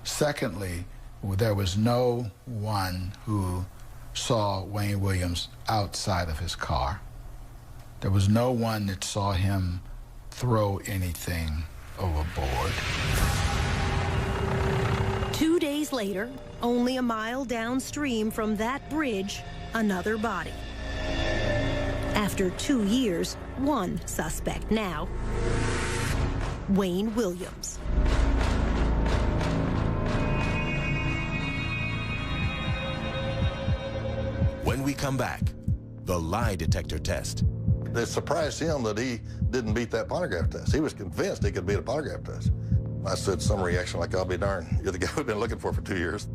secondly, there was no one who saw Wayne Williams outside of his car. There was no one that saw him throw anything overboard. 2 days later, only a mile downstream from that bridge, another body. After 2 years, one suspect now, Wayne Williams. When we come back, the lie detector test. It surprised him that he didn't beat that polygraph test. He was convinced he could beat a polygraph test. I said some reaction like, I'll be darned. You're the guy we've been looking for 2 years.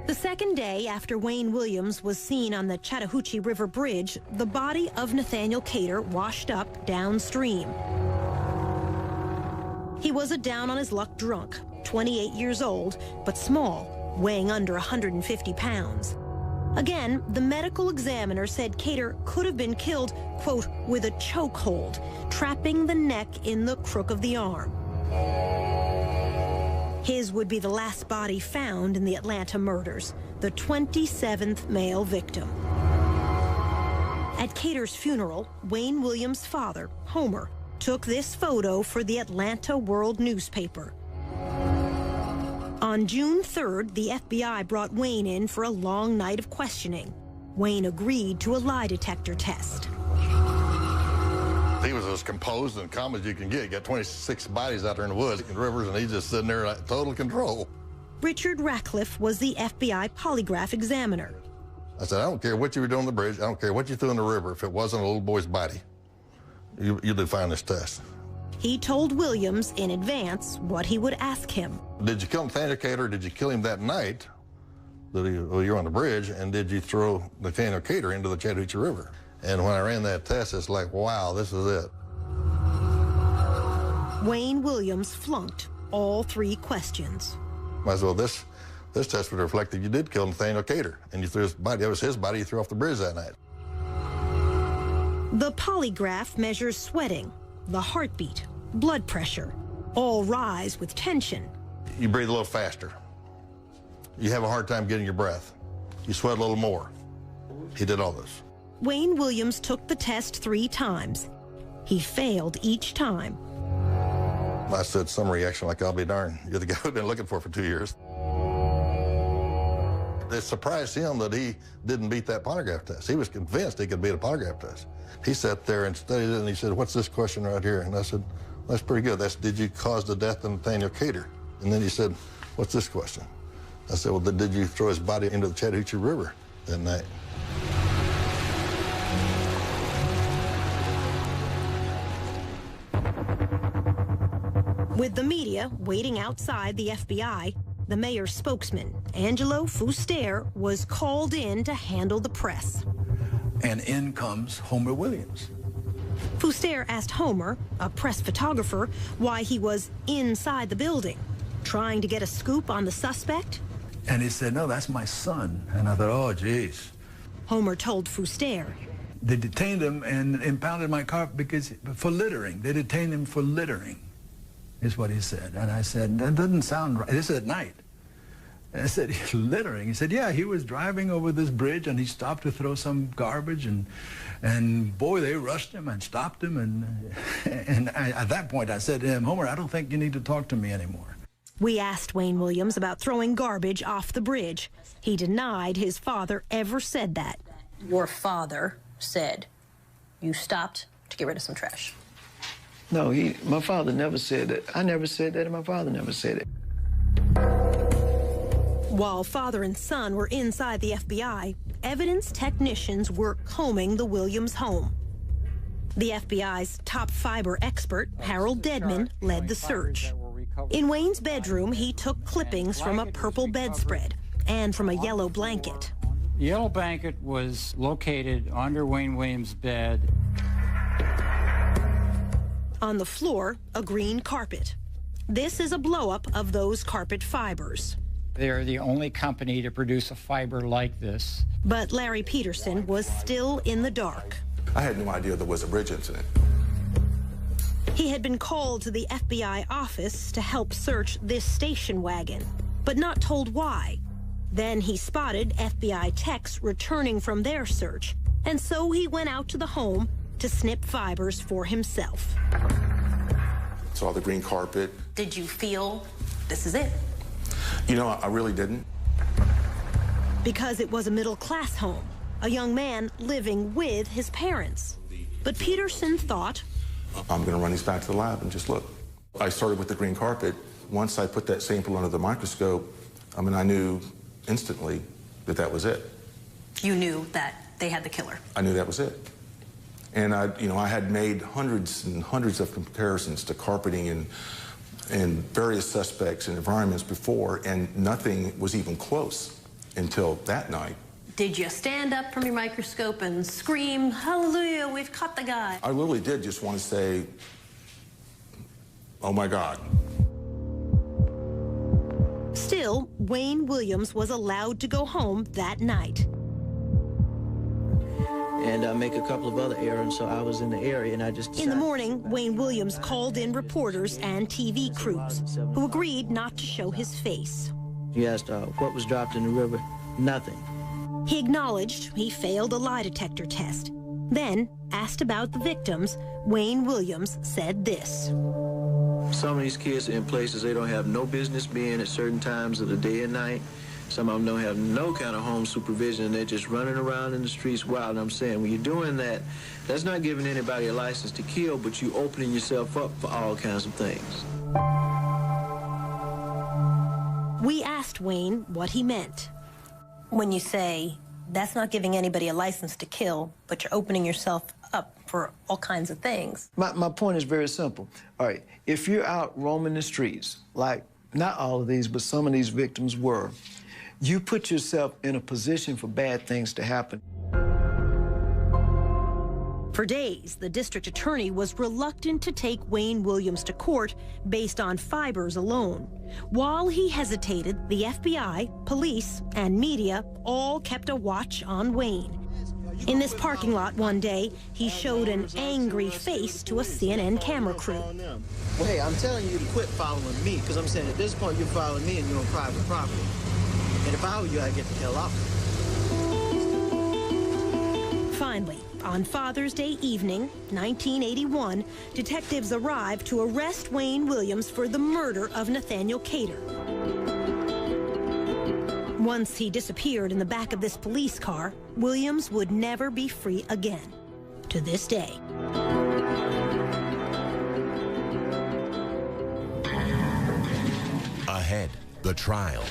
The second day after Wayne Williams was seen on the Chattahoochee River Bridge, the body of Nathaniel Cater washed up downstream. He was a down-on-his-luck drunk, 28 years old, but small, weighing under 150 pounds. Again, the medical examiner said Cater could have been killed, quote, with a chokehold, trapping the neck in the crook of the arm. His would be the last body found in the Atlanta murders, the 27th male victim. At Cater's funeral, Wayne Williams' father, Homer, took this photo for the Atlanta World newspaper. On June 3rd, the FBI brought Wayne in for a long night of questioning. Wayne agreed to a lie detector test. He was as composed and calm as you can get. You got 26 bodies out there in the woods and rivers, and he's just sitting there in total control. Richard Ratcliffe was the FBI polygraph examiner. I said, I don't care what you were doing on the bridge. I don't care what you threw in the river. If it wasn't a little boy's body, you do fine this test. He told Williams in advance what he would ask him. Did you kill Nathaniel Cater? Did you kill him that night that you were on the bridge? And did you throw Nathaniel Cater into the Chattahoochee River? And when I ran that test, it's like, wow, this is it. Wayne Williams flunked all 3 questions. Might as well, this test would reflect that you did kill Nathaniel Cater, and you threw his body, that was his body you threw off the bridge that night. The polygraph measures sweating, the heartbeat, blood pressure, all rise with tension. You breathe a little faster. You have a hard time getting your breath. You sweat a little more. He did all this. Wayne Williams took the test 3 times. He failed each time. I said some reaction like, I'll be darned. You're the guy we've been looking for 2 years. It surprised him that he didn't beat that polygraph test. He was convinced he could beat a polygraph test. He sat there and studied it, and he said, what's this question right here? And I said, that's pretty good. That's, did you cause the death of Nathaniel Cater? And then he said, what's this question? I said, well, did you throw his body into the Chattahoochee River that night? With the media waiting outside the FBI, the mayor's spokesman, Angelo Fuster, was called in to handle the press. And in comes Homer Williams. Fuster asked Homer, a press photographer, why he was inside the building, trying to get a scoop on the suspect. And he said, no, that's my son. And I thought, oh, geez. Homer told Fuster. They detained him and impounded my car for littering. They detained him for littering, is what he said. And I said, that doesn't sound right. This is at night. And I said, littering? He said, yeah, he was driving over this bridge and he stopped to throw some garbage and boy, they rushed him and stopped him. And at that point I said to him, Homer, I don't think you need to talk to me anymore. We asked Wayne Williams about throwing garbage off the bridge. He denied his father ever said that. Your father said you stopped to get rid of some trash. No, my father never said that. I never said that, and my father never said it. While father and son were inside the FBI, evidence technicians were combing the Williams home. The FBI's top fiber expert, Harold Dedman, led the search. In Wayne's bedroom, he took clippings from a purple bedspread and from a yellow blanket. The yellow blanket was located under Wayne Williams' bed. On the floor, a green carpet. This is a blow-up of those carpet fibers. They're the only company to produce a fiber like this. But Larry Peterson was still in the dark. I had no idea there was a bridge incident. He had been called to the FBI office to help search this station wagon, but not told why. Then he spotted FBI techs returning from their search, and so he went out to the home to snip fibers for himself. Saw the green carpet. Did you feel this is it? You know, I really didn't. Because it was a middle-class home, a young man living with his parents. But Peterson thought, I'm going to run these back to the lab and just look. I started with the green carpet. Once I put that sample under the microscope, I mean, I knew instantly that that was it. You knew that they had the killer. I knew that was it. And I had made hundreds and hundreds of comparisons to carpeting and various suspects and environments before, and nothing was even close until that night. Did you stand up from your microscope and scream, "Hallelujah, we've caught the guy"? I really did just want to say, oh my God. Still, Wayne Williams was allowed to go home that night. And I make a couple of other errands, so I was in the area, and I just decided. In the morning, Wayne Williams called in reporters and TV crews, who agreed not to show his face. He asked what was dropped in the river. Nothing. He acknowledged he failed a lie detector test. Then, asked about the victims, Wayne Williams said this. Some of these kids are in places they don't have no business being at certain times of the day and night. Some of them don't have no kind of home supervision, and they're just running around in the streets wild. And I'm saying, when you're doing that, that's not giving anybody a license to kill, but you opening yourself up for all kinds of things. We asked Wayne what he meant. When you say, that's not giving anybody a license to kill, but you're opening yourself up for all kinds of things. My point is very simple. All right, if you're out roaming the streets, like not all of these, but some of these victims were, you put yourself in a position for bad things to happen. For days, the district attorney was reluctant to take Wayne Williams to court based on fibers alone. While he hesitated, the FBI, police, and media all kept a watch on Wayne. In this parking lot one day, he showed an angry face to a CNN camera crew. Well, hey, I'm telling you to quit following me, because I'm saying at this point you're following me and you're on private property. And if I were you, I'd get the hell off. Finally, on Father's Day evening, 1981, detectives arrived to arrest Wayne Williams for the murder of Nathaniel Cater. Once he disappeared in the back of this police car, Williams would never be free again, to this day. Ahead, the trial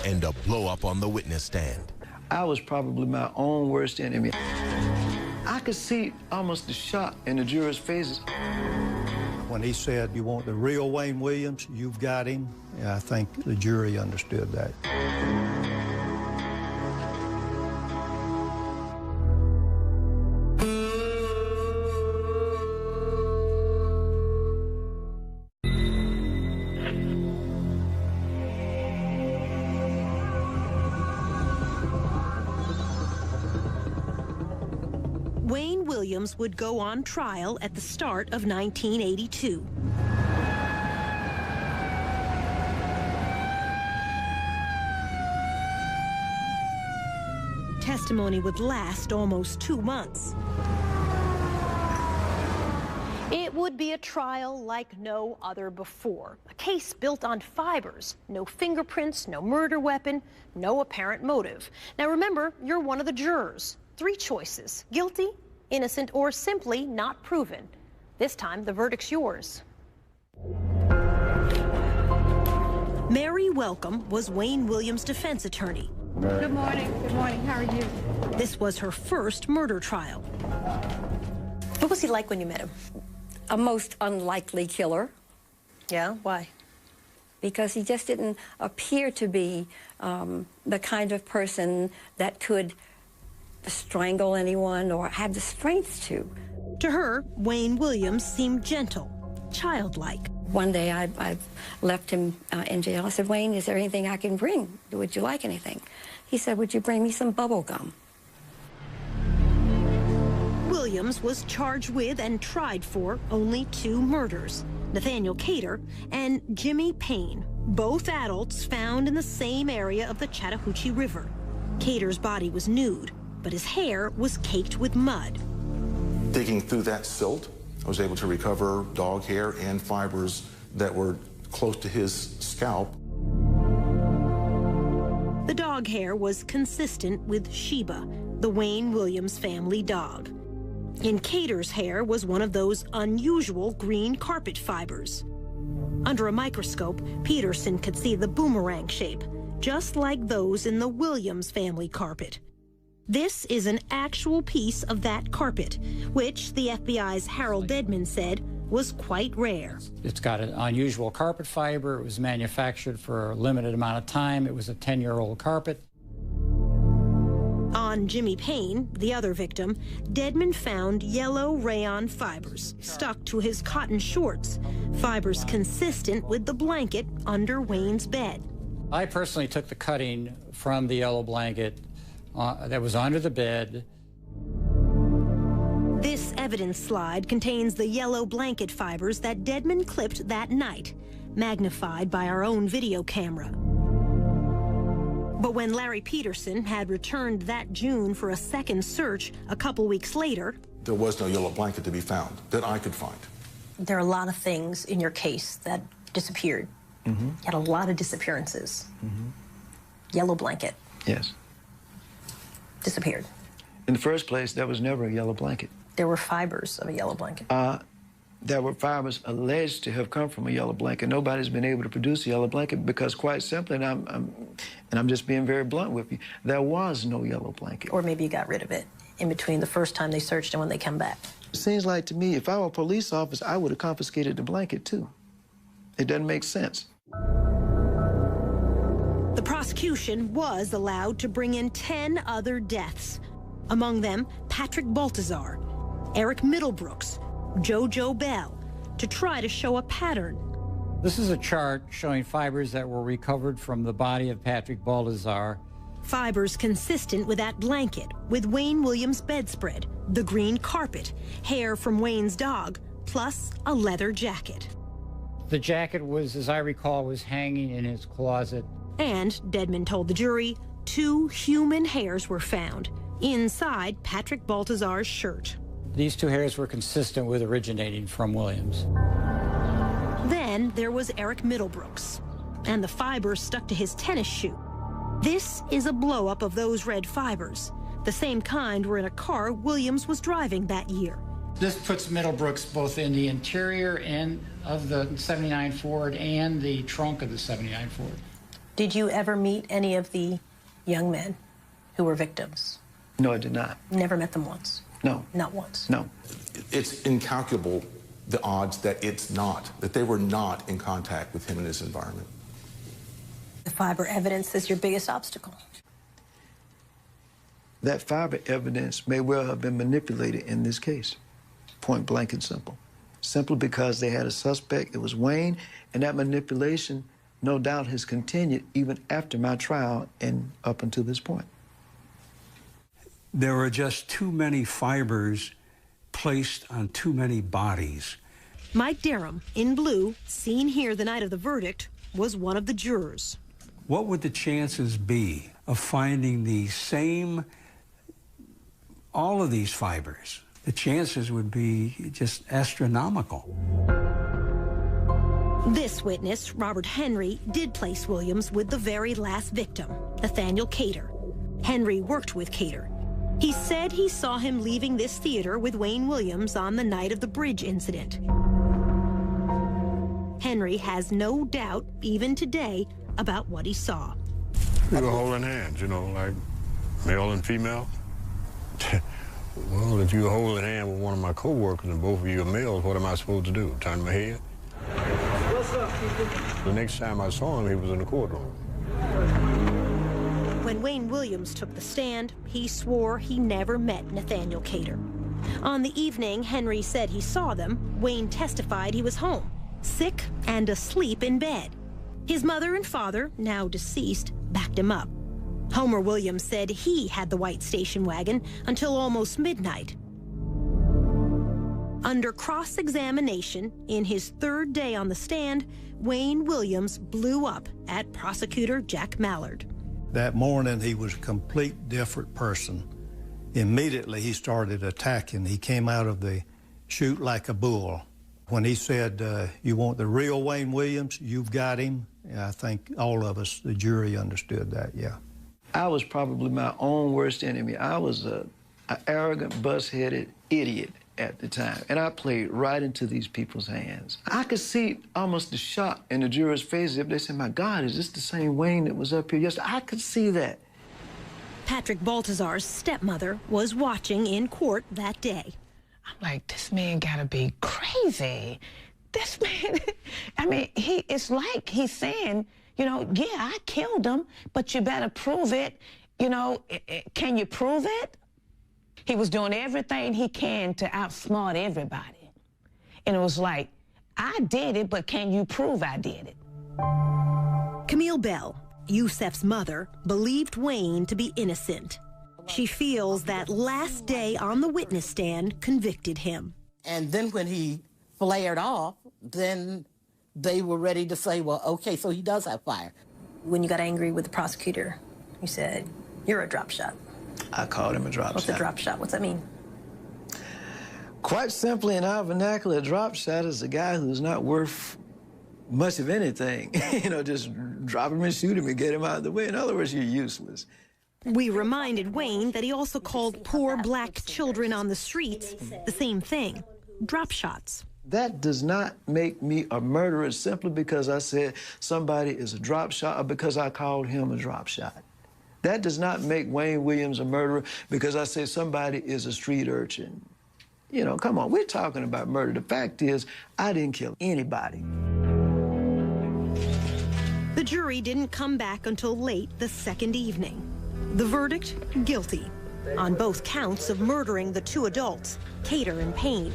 and a blow-up on the witness stand. I was probably my own worst enemy. I could see almost the shock in the jurors' faces. When he said, "You want the real Wayne Williams, you've got him," I think the jury understood that. Wayne Williams would go on trial at the start of 1982. Testimony would last almost 2 months. It would be a trial like no other before. A case built on fibers. No fingerprints, no murder weapon, no apparent motive. Now remember, you're one of the jurors. 3 choices: guilty, innocent, or simply not proven. This time, the verdict's yours. Mary Welcome was Wayne Williams' defense attorney. Good morning. Good morning. How are you? This was her first murder trial. What was he like when you met him? A most unlikely killer. Yeah? Why? Because he just didn't appear to be the kind of person that could strangle anyone or have the strength to. To her, Wayne Williams seemed gentle, childlike. One day I left him in jail. I said, Wayne, is there anything I can bring? Would you like anything? He said, would you bring me some bubble gum? Williams was charged with and tried for only 2 murders, Nathaniel Cater and Jimmy Payne, both adults found in the same area of the Chattahoochee River. Cater's body was nude, but his hair was caked with mud. Digging through that silt, I was able to recover dog hair and fibers that were close to his scalp. The dog hair was consistent with Sheba, the Wayne Williams family dog. In Cater's hair was one of those unusual green carpet fibers. Under a microscope, Peterson could see the boomerang shape, just like those in the Williams family carpet. This is an actual piece of that carpet, which the FBI's Harold Dedman said was quite rare. It's got an unusual carpet fiber. It was manufactured for a limited amount of time. It was a 10-year-old carpet. On Jimmy Payne, the other victim, Dedman found yellow rayon fibers stuck to his cotton shorts, fibers consistent with the blanket under Wayne's bed. I personally took the cutting from the yellow blanket that was under the bed. This evidence slide contains the yellow blanket fibers that Dedman clipped that night, magnified by our own video camera. But when Larry Peterson had returned that June for a second search a couple weeks later, there was no yellow blanket to be found that I could find. There are a lot of things in your case that disappeared. Mm-hmm. You had a lot of disappearances. Mm-hmm. Yellow blanket Yes. disappeared. In the first place, there was never a yellow blanket. There were fibers of a yellow blanket. There were fibers alleged to have come from a yellow blanket. Nobody's been able to produce a yellow blanket because, quite simply, and I'm just being very blunt with you, there was no yellow blanket. Or maybe you got rid of it in between the first time they searched and when they come back. It seems like to me, if I were a police officer, I would have confiscated the blanket too. It doesn't make sense. the prosecution was allowed to bring in 10 other deaths. Among them, Patrick Baltazar, Eric Middlebrooks, JoJo Bell, to try to show a pattern. This is a chart showing fibers that were recovered from the body of Patrick Baltazar. Fibers consistent with that blanket, with Wayne Williams' bedspread, the green carpet, hair from Wayne's dog, plus a leather jacket. The jacket was, as I recall, was hanging in his closet. And, Dedman told the jury, 2 human hairs were found inside Patrick Baltazar's shirt. These 2 hairs were consistent with originating from Williams. Then there was Eric Middlebrooks, and the fibers stuck to his tennis shoe. This is a blow-up of those red fibers. The same kind were in a car Williams was driving that year. This puts Middlebrooks both in the interior and of the 79 Ford and the trunk of the 79 Ford. Did you ever meet any of the young men who were victims? No, I did not. Never met them once? No. Not once? No. It's incalculable, the odds that that they were not in contact with him in his environment. The fiber evidence is your biggest obstacle. That fiber evidence may well have been manipulated in this case. Point blank and simple. Simply because they had a suspect, it was Wayne, and that manipulation no doubt has continued even after my trial and up until this point. There were just too many fibers placed on too many bodies. Mike Derham, in blue, seen here the night of the verdict, was one of the jurors. What would the chances be of finding the same, all of these fibers? The chances would be just astronomical. This witness, Robert Henry, did place Williams with the very last victim, Nathaniel Cater. Henry worked with Cater. He said he saw him leaving this theater with Wayne Williams on the night of the bridge incident. Henry has no doubt, even today, about what he saw. We were holding hands, you know, like male and female. Well, if you were holding hands with one of my co-workers and both of you are males, what am I supposed to do? Turn my head? What's up, people? The next time I saw him, he was in the courtroom. When Wayne Williams took the stand, he swore he never met Nathaniel Cater. On the evening Henry said he saw them, Wayne testified he was home. sick and asleep in bed. His mother and father, now deceased, backed him up. Homer Williams said he had the white station wagon until almost midnight. Under cross-examination, in his third day on the stand, Wayne Williams blew up at prosecutor Jack Mallard. That morning, he was a complete different person. Immediately, he started attacking. He came out of the chute like a bull. When he said, you want the real Wayne Williams, you've got him, I think all of us, the jury, understood that, yeah. I was probably my own worst enemy. I was an arrogant, bus-headed idiot at the time, and I played right into these people's hands. I could see almost the shock in the jurors' faces if they said, my God, is this the same Wayne that was up here yesterday? I could see that. Patrick Baltazar's stepmother was watching in court that day. I'm like, this man gotta be crazy. This man, I mean, it's like he's saying, you know, yeah, I killed him, but you better prove it. You know, can you prove it? He was doing everything he can to outsmart everybody. And it was like, I did it, but can you prove I did it? Camille Bell, Yusef's mother, believed Wayne to be innocent. She feels that last day on the witness stand convicted him. And then when he flared off, then they were ready to say, well, okay, so he does have fire. When you got angry with the prosecutor, you said, you're a drop shot. I called him a drop shot. What's a drop shot? What's that mean? Quite simply, in our vernacular, a drop shot is a guy who's not worth much of anything. You know, just drop him and shoot him and get him out of the way. In other words, you're useless. We reminded Wayne that he also called poor black children on the streets the same thing, drop shots. That does not make me a murderer simply because I said somebody is a drop shot or because I called him a drop shot. That does not make Wayne Williams a murderer because I say somebody is a street urchin. You know, come on, we're talking about murder. The fact is, I didn't kill anybody. The jury didn't come back until late the second evening. The verdict, guilty, on both counts of murdering the two adults, Cater and Payne.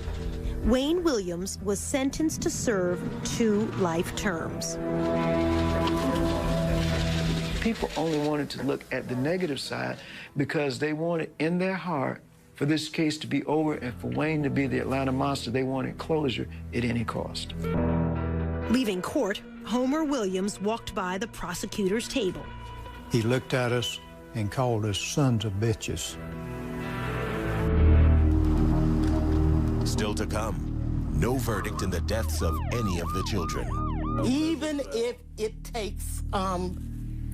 Wayne Williams was sentenced to serve 2 life terms. People only wanted to look at the negative side because they wanted in their heart for this case to be over and for Wayne to be the Atlanta monster. They wanted closure at any cost. Leaving court, Homer Williams walked by the prosecutor's table. He looked at us and called us sons of bitches. Still to come, no verdict in the deaths of any of the children. Even if it takes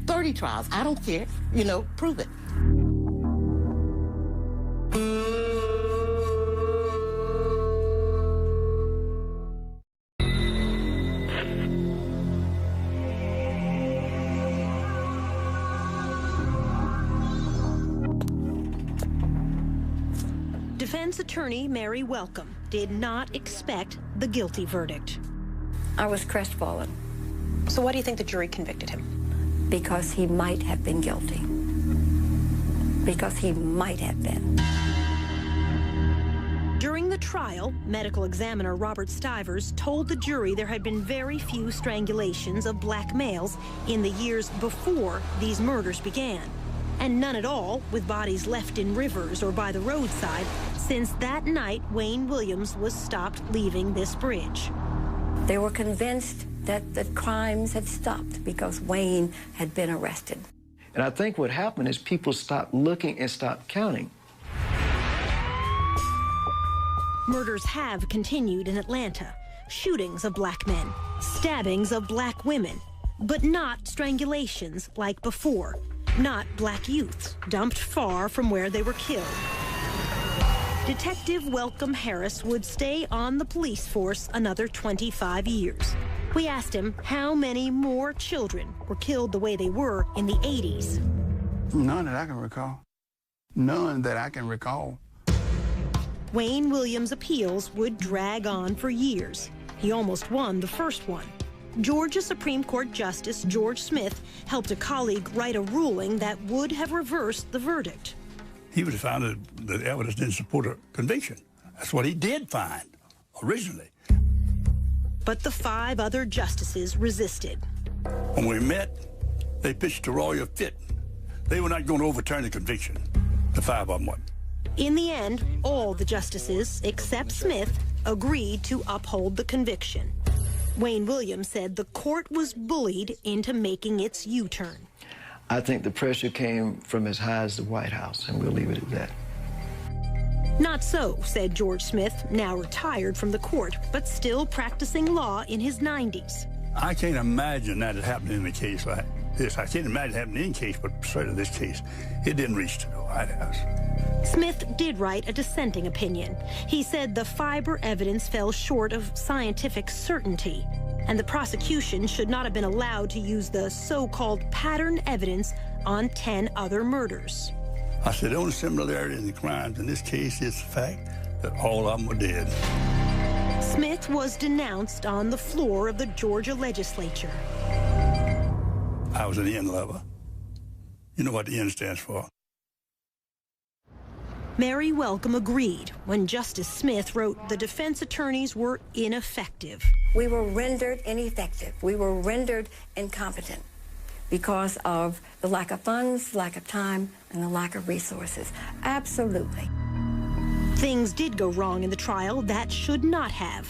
30 trials, I don't care. You know, prove it. Defense attorney Mary Welcome did not expect the guilty verdict. I was crestfallen. So why do you think the jury convicted him? Because he might have been guilty. Because he might have been. During the trial, medical examiner Robert Stivers told the jury there had been very few strangulations of black males in the years before these murders began, and none at all with bodies left in rivers or by the roadside since that night Wayne Williams was stopped leaving this bridge. They were convinced that the crimes had stopped because Wayne had been arrested. And I think what happened is people stopped looking and stopped counting. Murders have continued in Atlanta. Shootings of black men, stabbings of black women, but not strangulations like before. Not black youths dumped far from where they were killed. Detective Welcome Harris would stay on the police force another 25 years. We asked him how many more children were killed the way they were in the 80s. None that I can recall. None that I can recall. Wayne Williams' appeals would drag on for years. He almost won the first one. Georgia Supreme Court Justice George Smith helped a colleague write a ruling that would have reversed the verdict. He would have found that the evidence didn't support a conviction. That's what he did find originally. but the 5 other justices resisted. When we met, they pitched a royal fit. They were not going to overturn the conviction. The 5 of them were. In the end, all the justices, except Smith, agreed to uphold the conviction. Wayne Williams said the court was bullied into making its U-turn. I think the pressure came from as high as the White House, and we'll leave it at that. Not so, said George Smith, now retired from the court, but still practicing law in his 90s. I can't imagine that it happened in a case like this. I can't imagine it happened in any case, but certainly this case, it didn't reach to the White House. Smith did write a dissenting opinion. He said the fiber evidence fell short of scientific certainty, and the prosecution should not have been allowed to use the so-called pattern evidence on 10 other murders. I said the only similarity in the crimes in this case is the fact that all of them were dead. Smith was denounced on the floor of the Georgia legislature. I was an N lover. You know what the N stands for. Mary Welcome agreed when Justice Smith wrote the defense attorneys were ineffective. We were rendered ineffective. We were rendered incompetent because of the lack of funds, lack of time, and the lack of resources. Absolutely. Things did go wrong in the trial that should not have.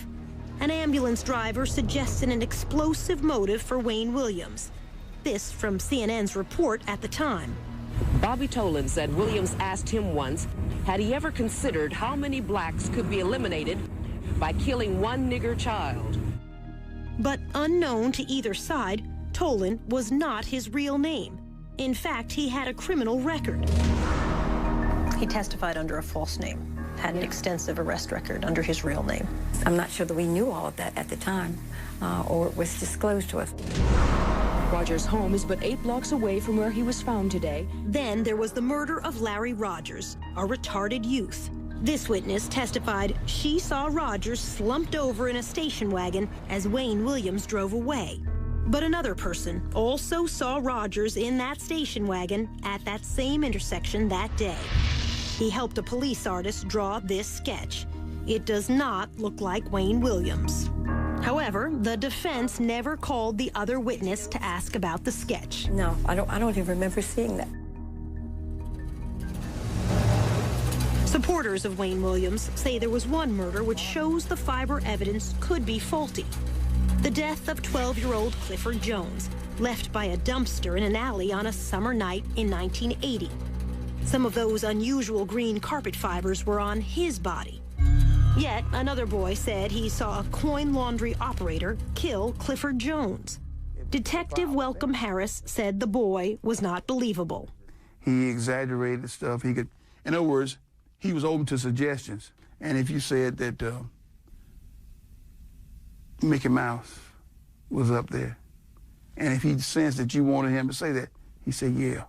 An ambulance driver suggested an explosive motive for Wayne Williams. This from CNN's report at the time. Bobby Tolan said Williams asked him once, had he ever considered how many blacks could be eliminated by killing one nigger child? But unknown to either side, Tolan was not his real name. In fact, he had a criminal record. He testified under a false name, had an extensive arrest record under his real name. I'm not sure that we knew all of that at the time, or it was disclosed to us. Rogers' home is but 8 blocks away from where he was found today. Then there was the murder of Larry Rogers, a retarded youth. This witness testified she saw Rogers slumped over in a station wagon as Wayne Williams drove away. But another person also saw Rogers in that station wagon at that same intersection that day. He helped a police artist draw this sketch. It does not look like Wayne Williams. However, the defense never called the other witness to ask about the sketch. No, I don't even remember seeing that. Supporters of Wayne Williams say there was one murder which shows the fiber evidence could be faulty. The death of 12-year-old Clifford Jones, left by a dumpster in an alley on a summer night in 1980. Some of those unusual green carpet fibers were on his body. Yet another boy said he saw a coin laundry operator kill Clifford Jones. Detective Welcome Harris said the boy was not believable. He exaggerated stuff. He could, in other words, he was open to suggestions. And if you said that Mickey Mouse was up there, and if he sensed that you wanted him to say that, he said, yeah.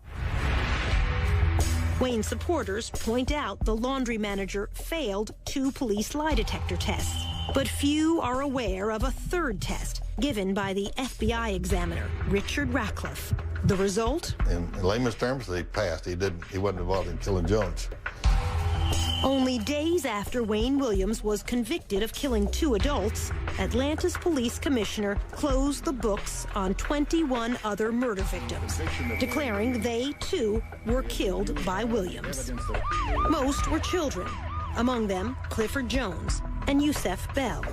Wayne supporters point out the laundry manager failed 2 police lie detector tests, but few are aware of a third test given by the FBI examiner, Richard Ratcliffe. The result? In layman's terms, he passed. He wasn't involved in killing Jones. Only days after Wayne Williams was convicted of killing 2 adults, Atlanta's police commissioner closed the books on 21 other murder victims, declaring they, too, were killed by Williams. Most were children, among them Clifford Jones and Yusef Bell.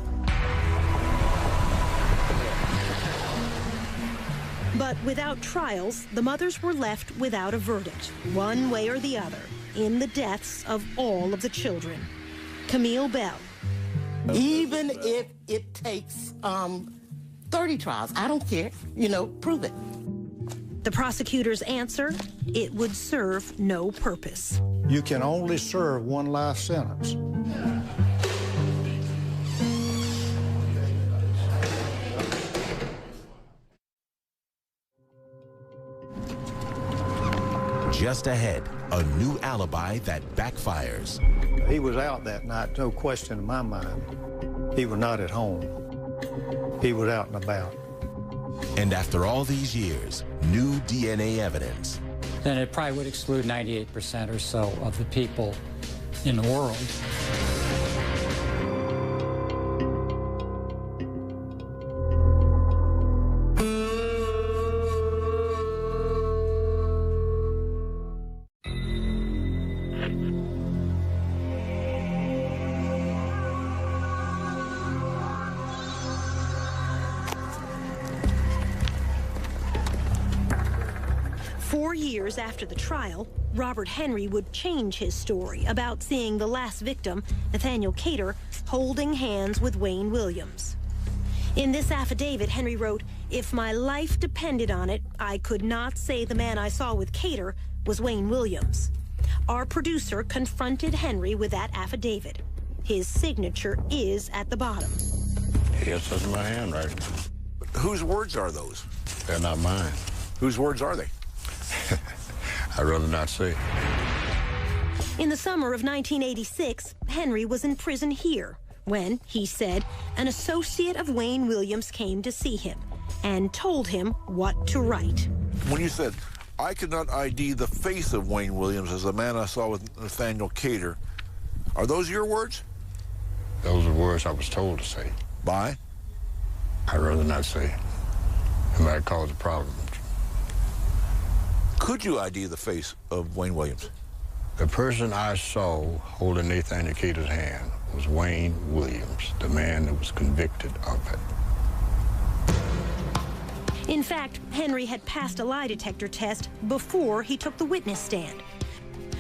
But without trials, the mothers were left without a verdict, one way or the other, in the deaths of all of the children. Camille Bell. Even if it takes 30 trials, I don't care. Prove it. The prosecutor's answer, it would serve no purpose. You can only serve one life sentence. Just ahead, a new alibi that backfires. He was out that night, no question in my mind. He was not at home. He was out and about. And after all these years, new DNA evidence. Then it probably would exclude 98% or so of the people in the world. 4 years after the trial, Robert Henry would change his story about seeing the last victim, Nathaniel Cater, holding hands with Wayne Williams. In this affidavit, Henry wrote, "If my life depended on it, I could not say the man I saw with Cater was Wayne Williams." Our producer confronted Henry with that affidavit. His signature is at the bottom. Yes, that's my handwriting. Whose words are those? They're not mine. Whose words are they? I'd rather not say. In the summer of 1986, Henry was in prison here when, he said, an associate of Wayne Williams came to see him and told him what to write. When you said, "I could not ID the face of Wayne Williams as the man I saw with Nathaniel Cater," are those your words? Those are words I was told to say. By? I'd rather not say. It might cause a problem. Could you ID the face of Wayne Williams? The person I saw holding Nathaniel Cater's hand was Wayne Williams, the man that was convicted of it. In fact, Henry had passed a lie detector test before he took the witness stand.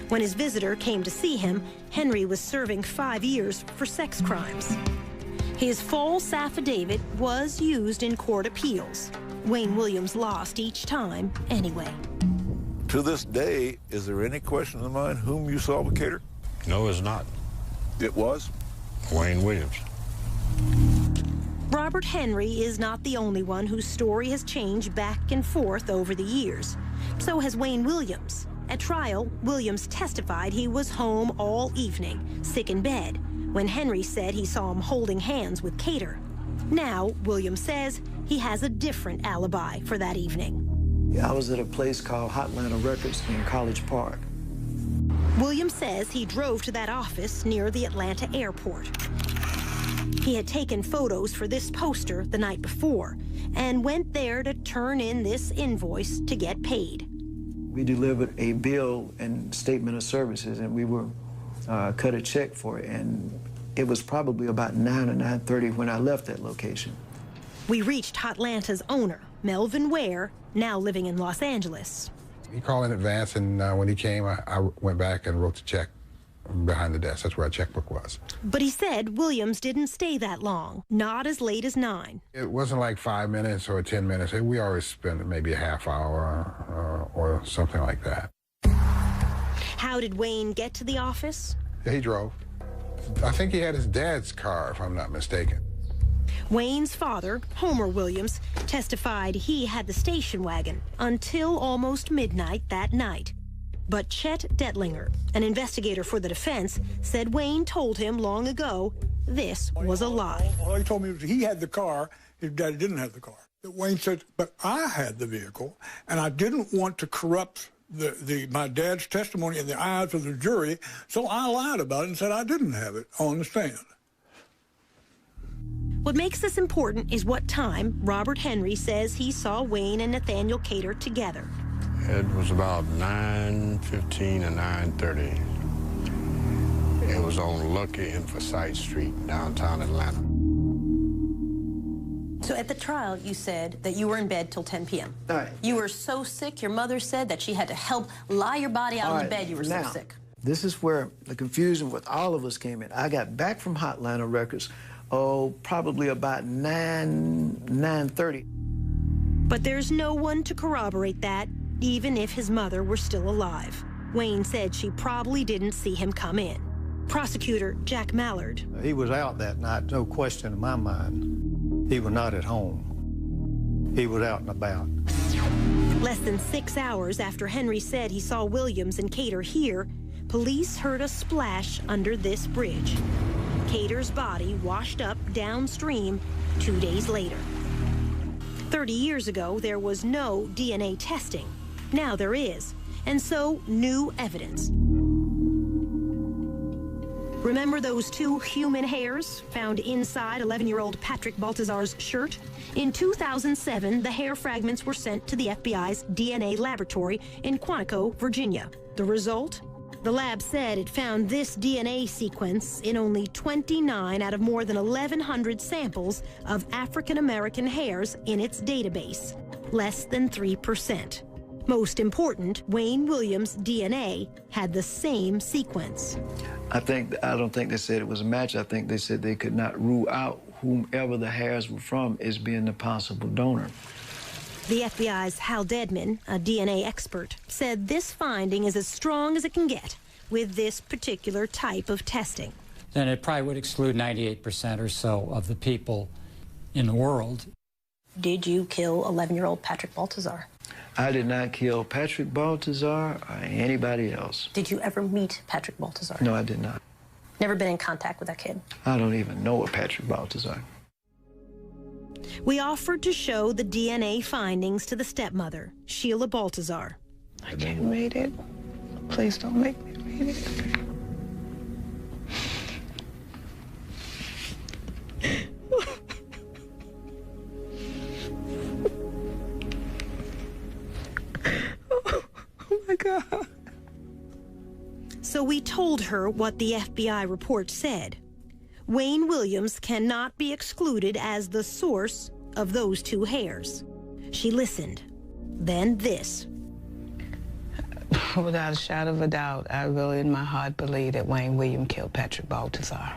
When his visitor came to see him, Henry was serving 5 years for sex crimes. His false affidavit was used in court appeals. Wayne Williams lost each time anyway. To this day, is there any question in mind whom you saw with Cater? No, it's not. It was? Wayne Williams. Robert Henry is not the only one whose story has changed back and forth over the years. So has Wayne Williams. At trial, Williams testified he was home all evening, sick in bed, when Henry said he saw him holding hands with Cater. Now, Williams says he has a different alibi for that evening. I was at a place called Hotlanta Records in College Park. Williams says he drove to that office near the Atlanta airport. He had taken photos for this poster the night before and went there to turn in this invoice to get paid. We delivered a bill and statement of services, and we were cut a check for it, and it was probably about 9 or 9:30 when I left that location. We reached Hotlanta's owner, Melvin Ware, now living in Los Angeles. He called in advance, and when he came, I went back and wrote the check behind the desk. That's where our checkbook was. But he said Williams didn't stay that long, not as late as 9. It wasn't like 5 minutes or 10 minutes. We always spent maybe a half hour or something like that. How did Wayne get to the office? He drove. I think he had his dad's car, if I'm not mistaken. Wayne's father, Homer Williams, testified he had the station wagon until almost midnight that night. But Chet Detlinger, an investigator for the defense, said Wayne told him long ago this was a lie. All he told me was he had the car, his daddy didn't have the car. Wayne said, but I had the vehicle, and I didn't want to corrupt my dad's testimony in the eyes of the jury, so I lied about it and said I didn't have it on the stand. What makes this important is what time Robert Henry says he saw Wayne and Nathaniel Cater together. It was about 9:15 and 9:30. It was on Lucky and Forsyth Street, downtown Atlanta. So at the trial, you said that you were in bed till 10 p.m. All right. You were so sick, your mother said that she had to help lie your body out on the bed. You were so sick. This is where the confusion with all of us came in. I got back from Hotlanta Records, probably about 9:30. But there's no one to corroborate that, even if his mother were still alive. Wayne said she probably didn't see him come in. Prosecutor Jack Mallard. He was out that night, no question in my mind. He was not at home. He was out and about. Less than 6 hours after Henry said he saw Williams and Cater here, police heard a splash under this bridge. Cater's body washed up downstream 2 days later. 30 years ago, there was no DNA testing. Now there is, and so new evidence. Remember those 2 human hairs found inside 11-year-old Patrick Baltazar's shirt? In 2007, the hair fragments were sent to the FBI's DNA laboratory in Quantico, Virginia. The result? The lab said it found this DNA sequence in only 29 out of more than 1,100 samples of African-American hairs in its database, less than 3%. Most important, Wayne Williams' DNA had the same sequence. I don't think they said it was a match. I think they said they could not rule out whomever the hairs were from as being the possible donor. The FBI's Hal Dedman, a DNA expert, said this finding is as strong as it can get with this particular type of testing. Then it probably would exclude 98% or so of the people in the world. Did you kill 11-year-old Patrick Baltazar? I did not kill Patrick Baltazar or anybody else. Did you ever meet Patrick Baltazar? No, I did not. Never been in contact with that kid? I don't even know a Patrick Baltazar. We offered to show the DNA findings to the stepmother, Sheila Baltazar. I can't read it. Please don't make me read it. Oh my God. So we told her what the FBI report said. Wayne Williams cannot be excluded as the source of those two hairs. She listened. Then this. Without a shadow of a doubt, I really in my heart believe that Wayne Williams killed Patrick Baltazar.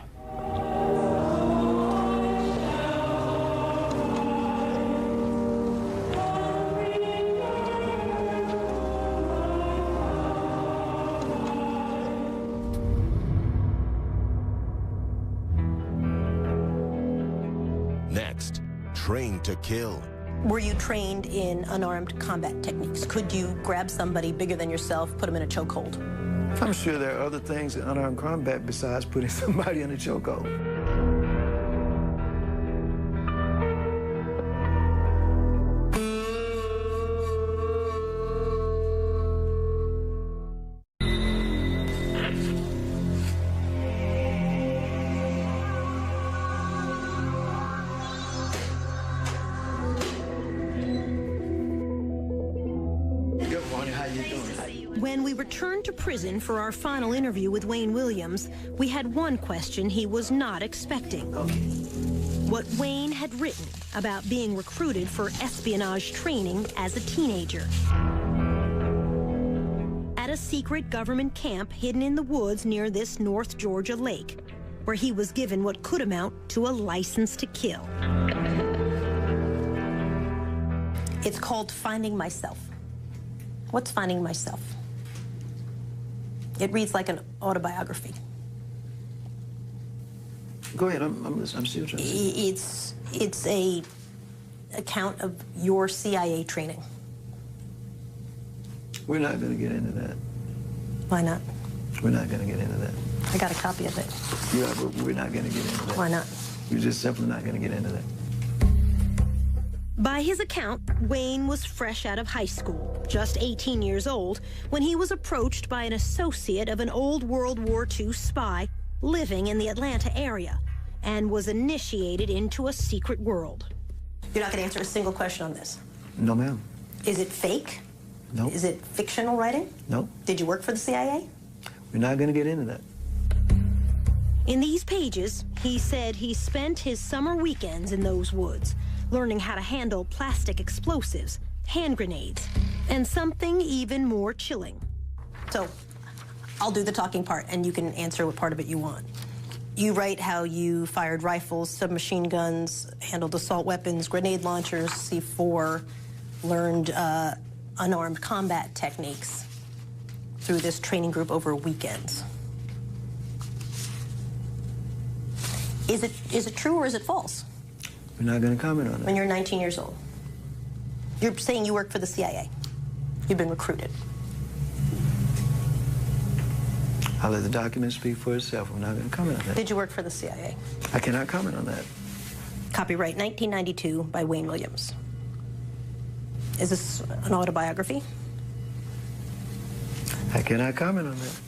Next, trained to kill. Were you trained in unarmed combat techniques? Could you grab somebody bigger than yourself, put them in a chokehold? I'm sure there are other things in unarmed combat besides putting somebody in a chokehold. When we returned to prison for our final interview with Wayne Williams, we had one question he was not expecting. What Wayne had written about being recruited for espionage training as a teenager. At a secret government camp hidden in the woods near this North Georgia lake, where he was given what could amount to a license to kill. It's called Finding Myself. What's Finding Myself? It reads like an autobiography. Go ahead, I'm still trying to see. It's a account of your CIA training. We're not going to get into that. Why not? We're not going to get into that. I got a copy of it. Yeah, but we're not going to get into that. Why not? You're just simply not going to get into that. By his account, Wayne was fresh out of high school, just 18 years old, when he was approached by an associate of an old World War II spy living in the Atlanta area and was initiated into a secret world. You're not going to answer a single question on this? No, ma'am. Is it fake? No. Is it fictional writing? No. Did you work for the CIA? We're not going to get into that. In these pages, he said he spent his summer weekends in those woods, learning how to handle plastic explosives, hand grenades, and something even more chilling. So, I'll do the talking part, and you can answer what part of it you want. You write how you fired rifles, submachine guns, handled assault weapons, grenade launchers, C4, learned unarmed combat techniques through this training group over weekends. Is it true or is it false? We're not going to comment on that. When you're 19 years old. You're saying you work for the CIA. You've been recruited. I'll let the document speak for itself. We're not going to comment on that. Did you work for the CIA? I cannot comment on that. Copyright 1992 by Wayne Williams. Is this an autobiography? I cannot comment on that.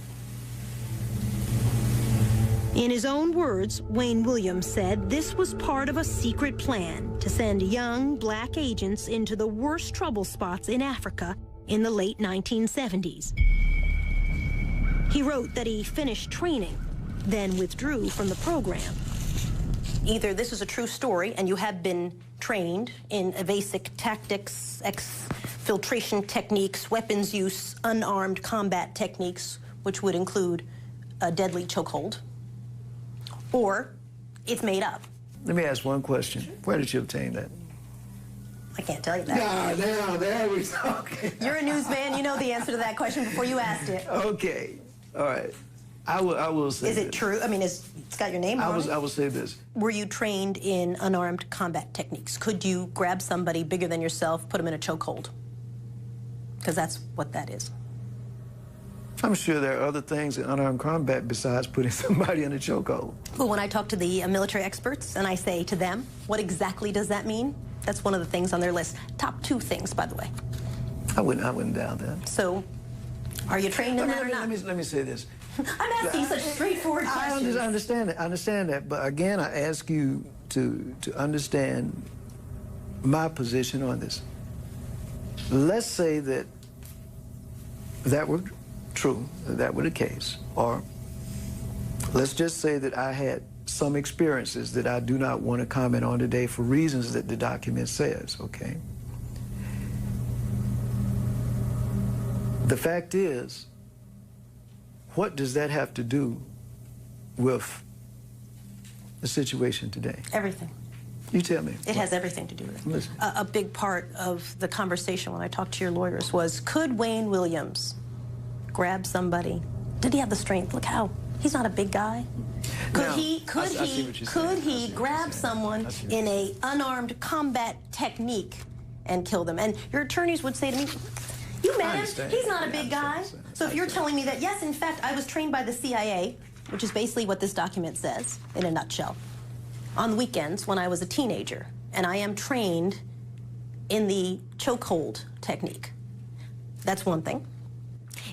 In his own words, Wayne Williams said this was part of a secret plan to send young black agents into the worst trouble spots in Africa in the late 1970s. He wrote that he finished training, then withdrew from the program. Either this is a true story and you have been trained in evasive tactics, filtration techniques, weapons use, unarmed combat techniques, which would include a deadly chokehold, or it's made up. Let me ask one question. Where did you obtain that? I can't tell you that. There we talking. You're a newsman. You know the answer to that question before you asked it. Okay. All right. I will say Is it true? I mean, it's got your name on it? I will say this. Were you trained in unarmed combat techniques? Could you grab somebody bigger than yourself, put them in a chokehold? Because that's what that is. I'm sure there are other things in unarmed combat besides putting somebody in a chokehold. But when I talk to the military experts and I say to them, what exactly does that mean? That's one of the things on their list. Top 2 things, by the way. I wouldn't doubt that. So, are you trained in that or not? Let me say this. I'm asking such straightforward questions. I understand that. But again, I ask you to understand my position on this. Let's say that were true, that were the case, or let's just say that I had some experiences that I do not want to comment on today for reasons that the document says, okay? The fact is, what does that have to do with the situation today? Everything. You tell me. It has everything to do with it. Listen. A big part of the conversation when I talked to your lawyers was, could Wayne Williams grab somebody? Did he have the strength? Look how, he's not a big guy. Could he grab someone in a unarmed combat technique and kill them? And your attorneys would say to me, you met him, he's not a big guy. So if you're telling me that, yes, in fact, I was trained by the CIA, which is basically what this document says in a nutshell, on the weekends when I was a teenager, and I am trained in the chokehold technique. That's one thing.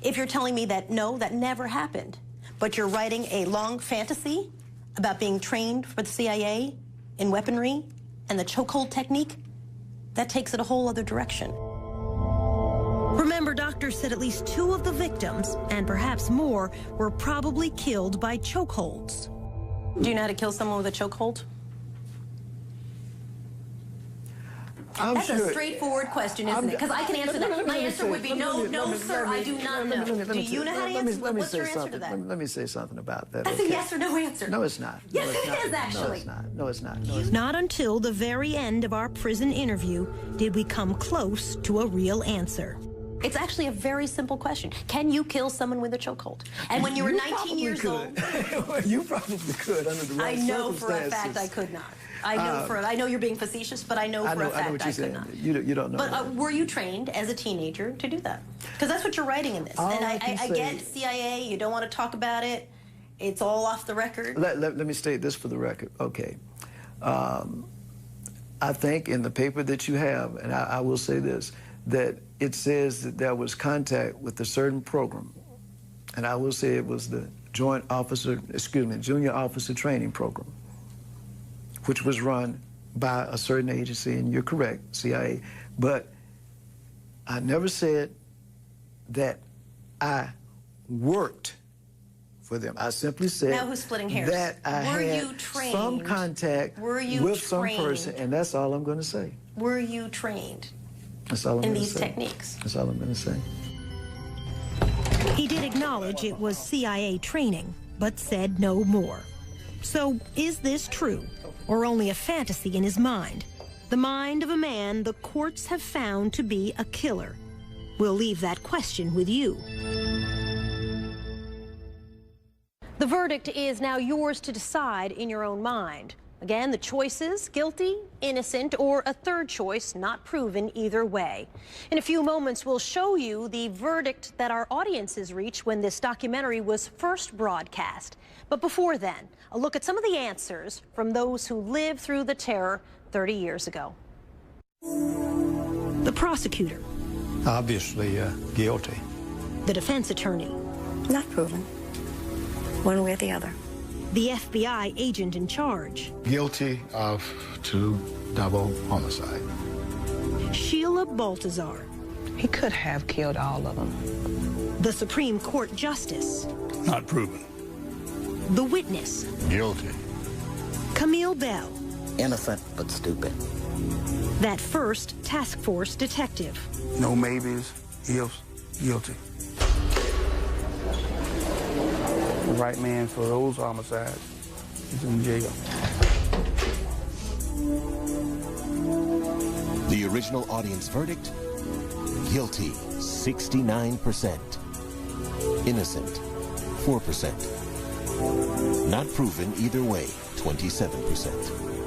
If you're telling me that, no, that never happened, but you're writing a long fantasy about being trained for the CIA in weaponry and the chokehold technique, that takes it a whole other direction. Remember, doctors said at least 2 of the victims, and perhaps more, were probably killed by chokeholds. Do you know how to kill someone with a chokehold? That's a straightforward question, isn't it? Because I can answer that. My answer would be no, sir, I do not know. Do you know how to answer? What's your answer to that? Let me say something about that. That's a yes or no answer. No, it's not. Yes, it is, actually. No, it's not. Not until the very end of our prison interview did we come close to a real answer. It's actually a very simple question. Can you kill someone with a chokehold? And when you were 19 years old... You probably could under the right circumstances. I know for a fact I could not. I know you're being facetious, but I know for a fact I could not. You don't know. But were you trained as a teenager to do that? Because that's what you're writing in this. And I get CIA, you don't want to talk about it. It's all off the record. Let me state this for the record. Okay. I think in the paper that you have, and I will say this, that it says that there was contact with a certain program. And I will say it was the Junior Officer Training Program, which was run by a certain agency, and you're correct, CIA. But I never said that I worked for them. I simply said now who's splitting hairs? That I had some contact with some person, and that's all I'm going to say. Were you trained that's all I'm in gonna these say. techniques? That's all I'm going to say. He did acknowledge it was CIA training, but said no more. So is this true, or only a fantasy in his mind? The mind of a man the courts have found to be a killer. We'll leave that question with you. The verdict is now yours to decide in your own mind. Again, the choices: guilty, innocent, or a third choice not proven either way. In a few moments, we'll show you the verdict that our audiences reached when this documentary was first broadcast. But before then, a look at some of the answers from those who lived through the terror 30 years ago. The prosecutor. Obviously guilty. The defense attorney. Not proven. One way or the other. The FBI agent in charge. Guilty of 2 double homicide. Sheila Baltazar. He could have killed all of them. The Supreme Court Justice. Not proven. The witness. Guilty. Camille Bell. Innocent but stupid. That first task force detective. No maybes, ifs, guilty. The right man for those homicides is in jail. The original audience verdict? Guilty, 69%. Innocent, 4%. Not proven either way, 27%.